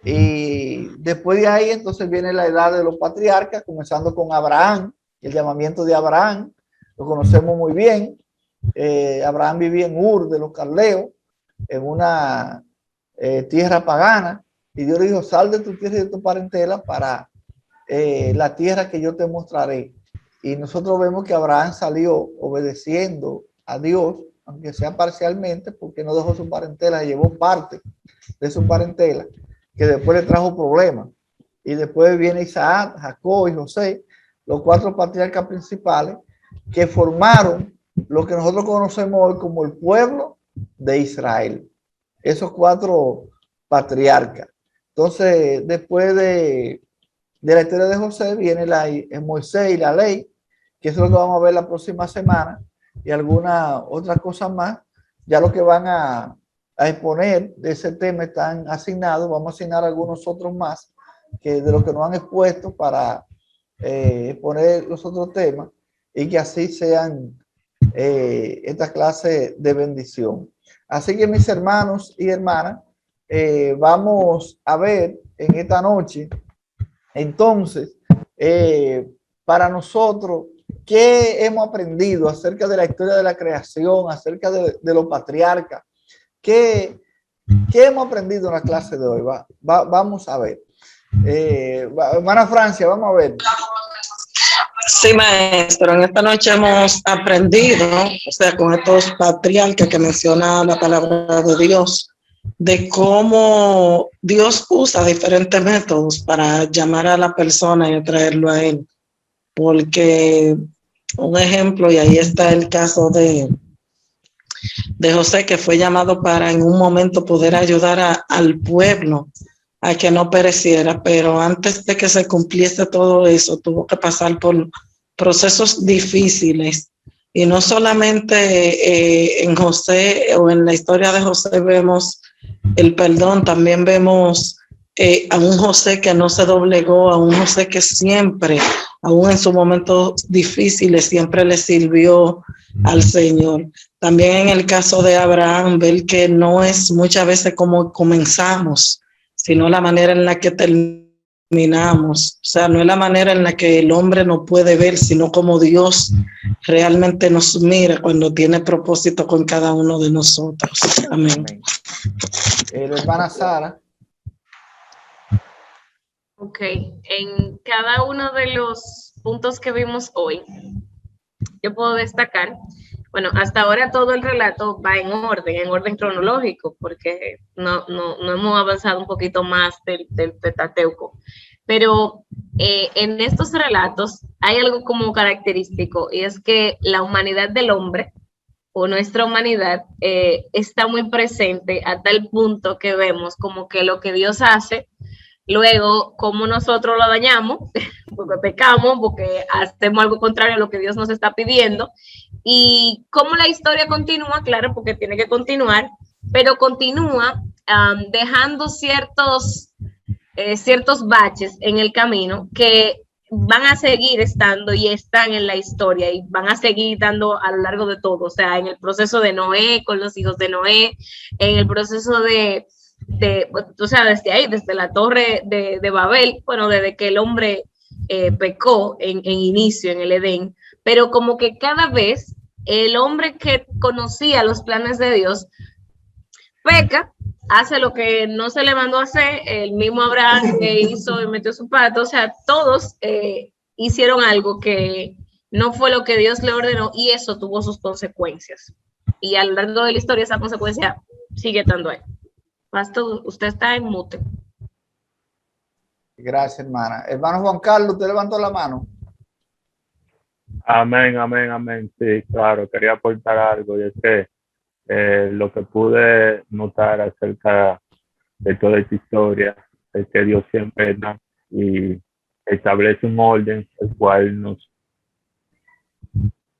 Y después de ahí entonces viene la edad de los patriarcas, comenzando con Abraham, el llamamiento de Abraham, lo conocemos muy bien. Abraham vivía en Ur de los Caldeos, en una tierra pagana, y Dios le dijo, sal de tu tierra y de tu parentela para la tierra que yo te mostraré. Y nosotros vemos que Abraham salió obedeciendo a Dios, aunque sea parcialmente, porque no dejó su parentela, llevó parte de su parentela, que después le trajo problemas. Y después viene Isaac, Jacob y José, los 4 patriarcas principales que formaron lo que nosotros conocemos hoy como el pueblo de Israel. Esos 4 patriarcas. Entonces, después de la historia de José viene Moisés y la ley, que eso es lo que vamos a ver la próxima semana, y alguna otra cosa más. Ya lo que van a exponer de ese tema están asignados. Vamos a asignar algunos otros más que de los que nos han expuesto para exponer los otros temas y que así sean esta clase de bendición. Así que mis hermanos y hermanas, vamos a ver en esta noche, entonces, para nosotros, ¿qué hemos aprendido acerca de la historia de la creación, acerca de los patriarcas? ¿Qué hemos aprendido en la clase de hoy? Vamos a ver. Hermana Francia, vamos a ver. Sí, maestro, en esta noche hemos aprendido, o sea, con estos patriarcas que menciona la palabra de Dios, de cómo Dios usa diferentes métodos para llamar a la persona y atraerlo a Él. Porque un ejemplo, y ahí está el caso de José, que fue llamado para en un momento poder ayudar al pueblo a que no pereciera, pero antes de que se cumpliese todo eso, tuvo que pasar por procesos difíciles. Y no solamente en José o en la historia de José vemos el perdón, también vemos a un José que no se doblegó, a un José que siempre, aún en sus momentos difíciles, siempre le sirvió al Señor. También en el caso de Abraham, ver que no es muchas veces como comenzamos, sino la manera en la que terminamos. O sea, no es la manera en la que el hombre no puede ver, sino como Dios realmente nos mira cuando tiene propósito con cada uno de nosotros. Amén. Hermana Sara. Ok, en cada uno de los puntos que vimos hoy, yo puedo destacar, bueno, hasta ahora todo el relato va en orden cronológico, porque no hemos avanzado un poquito más del Pentateuco. Pero en estos relatos hay algo como característico, y es que la humanidad del hombre, o nuestra humanidad, está muy presente a tal punto que vemos como que lo que Dios hace, luego cómo nosotros lo dañamos, porque pecamos, porque hacemos algo contrario a lo que Dios nos está pidiendo, y cómo la historia continúa, claro, porque tiene que continuar, pero continúa dejando ciertos baches en el camino que van a seguir estando y están en la historia y van a seguir dando a lo largo de todo, o sea, en el proceso de Noé, con los hijos de Noé, en el proceso o sea, desde ahí, desde la torre de Babel, bueno, desde que el hombre pecó en inicio en el Edén, pero como que cada vez el hombre que conocía los planes de Dios peca, hace lo que no se le mandó a hacer, el mismo Abraham que hizo y metió su pato, o sea, todos hicieron algo que no fue lo que Dios le ordenó, y eso tuvo sus consecuencias. Y a lo largo de la historia esa consecuencia sigue estando ahí. Pastor, usted está en mute. Gracias, hermana. Hermano Juan Carlos, usted levantó la mano. Amén, amén, amén. Sí, claro, quería aportar algo, y es que lo que pude notar acerca de toda esta historia es que Dios siempre da y establece un orden el cual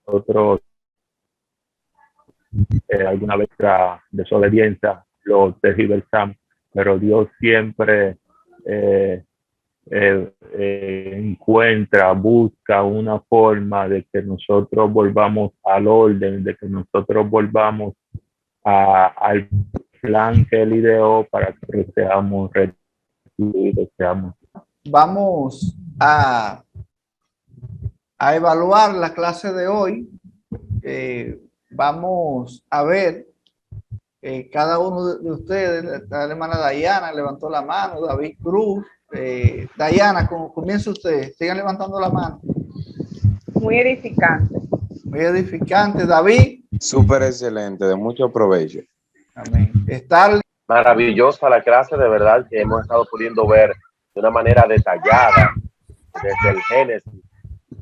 nosotros alguna vez la desobediencia lo tergiversamos, pero Dios siempre encuentra, busca una forma de que nosotros volvamos al orden, de que nosotros volvamos al plan que Él ideó para que seamos restituidos, seamos. Vamos a evaluar la clase de hoy. Vamos a ver cada uno de ustedes. La hermana Dayana levantó la mano, David Cruz. Dayana, comienza usted. Sigan levantando la mano. Muy edificante. Muy edificante. David. Súper excelente, de mucho provecho. Amén. Estar Maravillosa la clase, de verdad, que hemos estado pudiendo ver de una manera detallada desde el Génesis,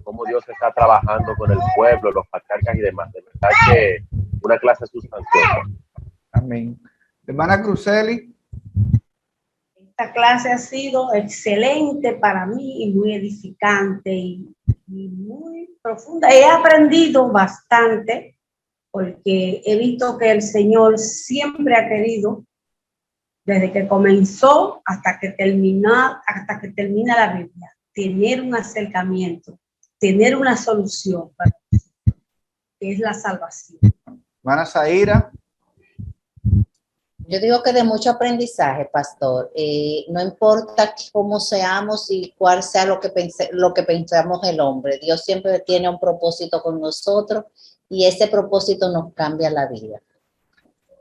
cómo Dios está trabajando con el pueblo, los patriarcas y demás. De verdad que una clase sustanciosa. Amén. Hermana Cruceli. Esta clase ha sido excelente para mí y muy edificante y muy profunda. He aprendido bastante porque he visto que el Señor siempre ha querido, desde que comenzó hasta que termina la Biblia, tener un acercamiento, tener una solución para eso, que es la salvación. Hermana Zaira. Yo digo que de mucho aprendizaje, pastor. No importa cómo seamos y cuál sea lo que pensamos el hombre. Dios siempre tiene un propósito con nosotros y ese propósito nos cambia la vida.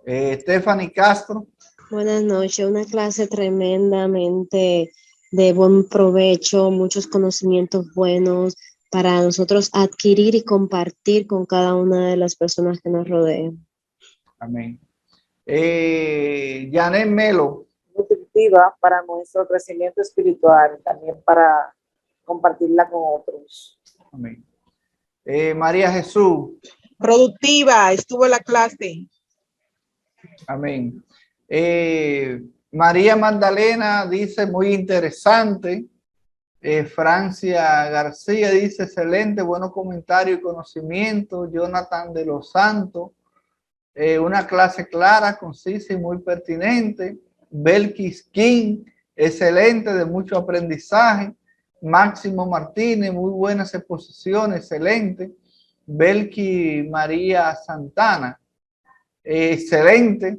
Stephanie Castro. Buenas noches, una clase tremendamente de buen provecho, muchos conocimientos buenos para nosotros adquirir y compartir con cada una de las personas que nos rodean. Amén. Janet Melo. Nutritiva para nuestro crecimiento espiritual, también para compartirla con otros. Amén. María Jesús. Productiva, estuvo en la clase. Amén. María Magdalena dice muy interesante. Francia García dice excelente, buenos comentarios y conocimiento. Jonathan de los Santos. Una clase clara, concisa y muy pertinente. Belkis King, excelente, de mucho aprendizaje. Máximo Martínez, muy buenas exposiciones, excelente. Belki María Santana, excelente.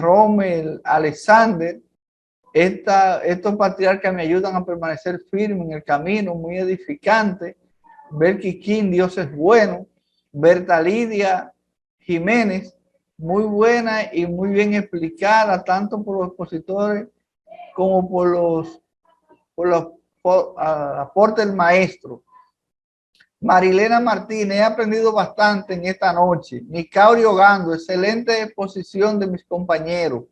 Rommel Alexander, estos patriarcas me ayudan a permanecer firme en el camino, muy edificante. Belki King, Dios es bueno. Berta Lidia Jiménez, muy buena y muy bien explicada, tanto por los expositores como por los aportes del maestro. Marilena Martínez, he aprendido bastante en esta noche. Nicauri Ogando, excelente exposición de mis compañeros.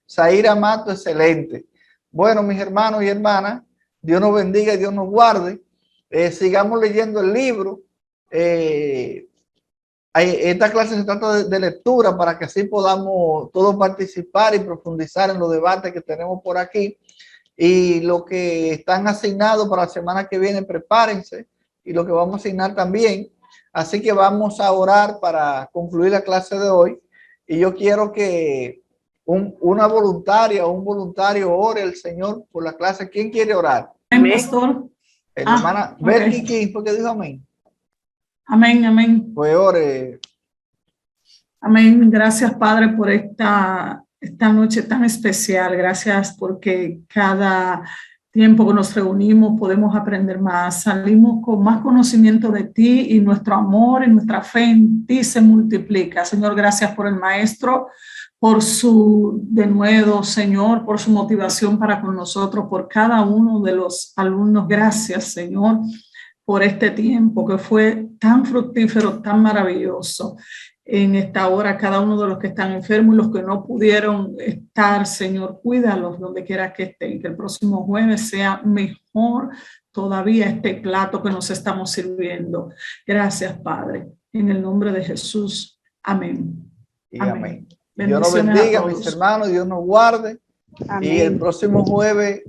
Zaira Mato, excelente. Bueno, mis hermanos y hermanas, Dios nos bendiga y Dios nos guarde. Sigamos leyendo el libro. Esta clase se trata de lectura para que así podamos todos participar y profundizar en los debates que tenemos por aquí. Y lo que están asignados para la semana que viene, prepárense. Y lo que vamos a asignar también. Así que vamos a orar para concluir la clase de hoy. Y yo quiero que una voluntaria o un voluntario ore al Señor por la clase. ¿Quién quiere orar? Amén, pastor. Hermana Berky King, porque dijo amén. Amén, amén. Pues ore. Amén. Gracias, Padre, por esta noche tan especial. Gracias porque cada tiempo que nos reunimos podemos aprender más. Salimos con más conocimiento de ti y nuestro amor y nuestra fe en ti se multiplica. Señor, gracias por el maestro, por su denuedo, Señor, por su motivación para con nosotros, por cada uno de los alumnos. Gracias, Señor, por este tiempo que fue tan fructífero, tan maravilloso. En esta hora, cada uno de los que están enfermos y los que no pudieron estar, Señor, cuídalos donde quiera que estén, que el próximo jueves sea mejor todavía este plato que nos estamos sirviendo. Gracias, Padre. En el nombre de Jesús. Amén. Y amén. Dios nos bendiga, mis hermanos, Dios nos guarde. Amén. Y el próximo jueves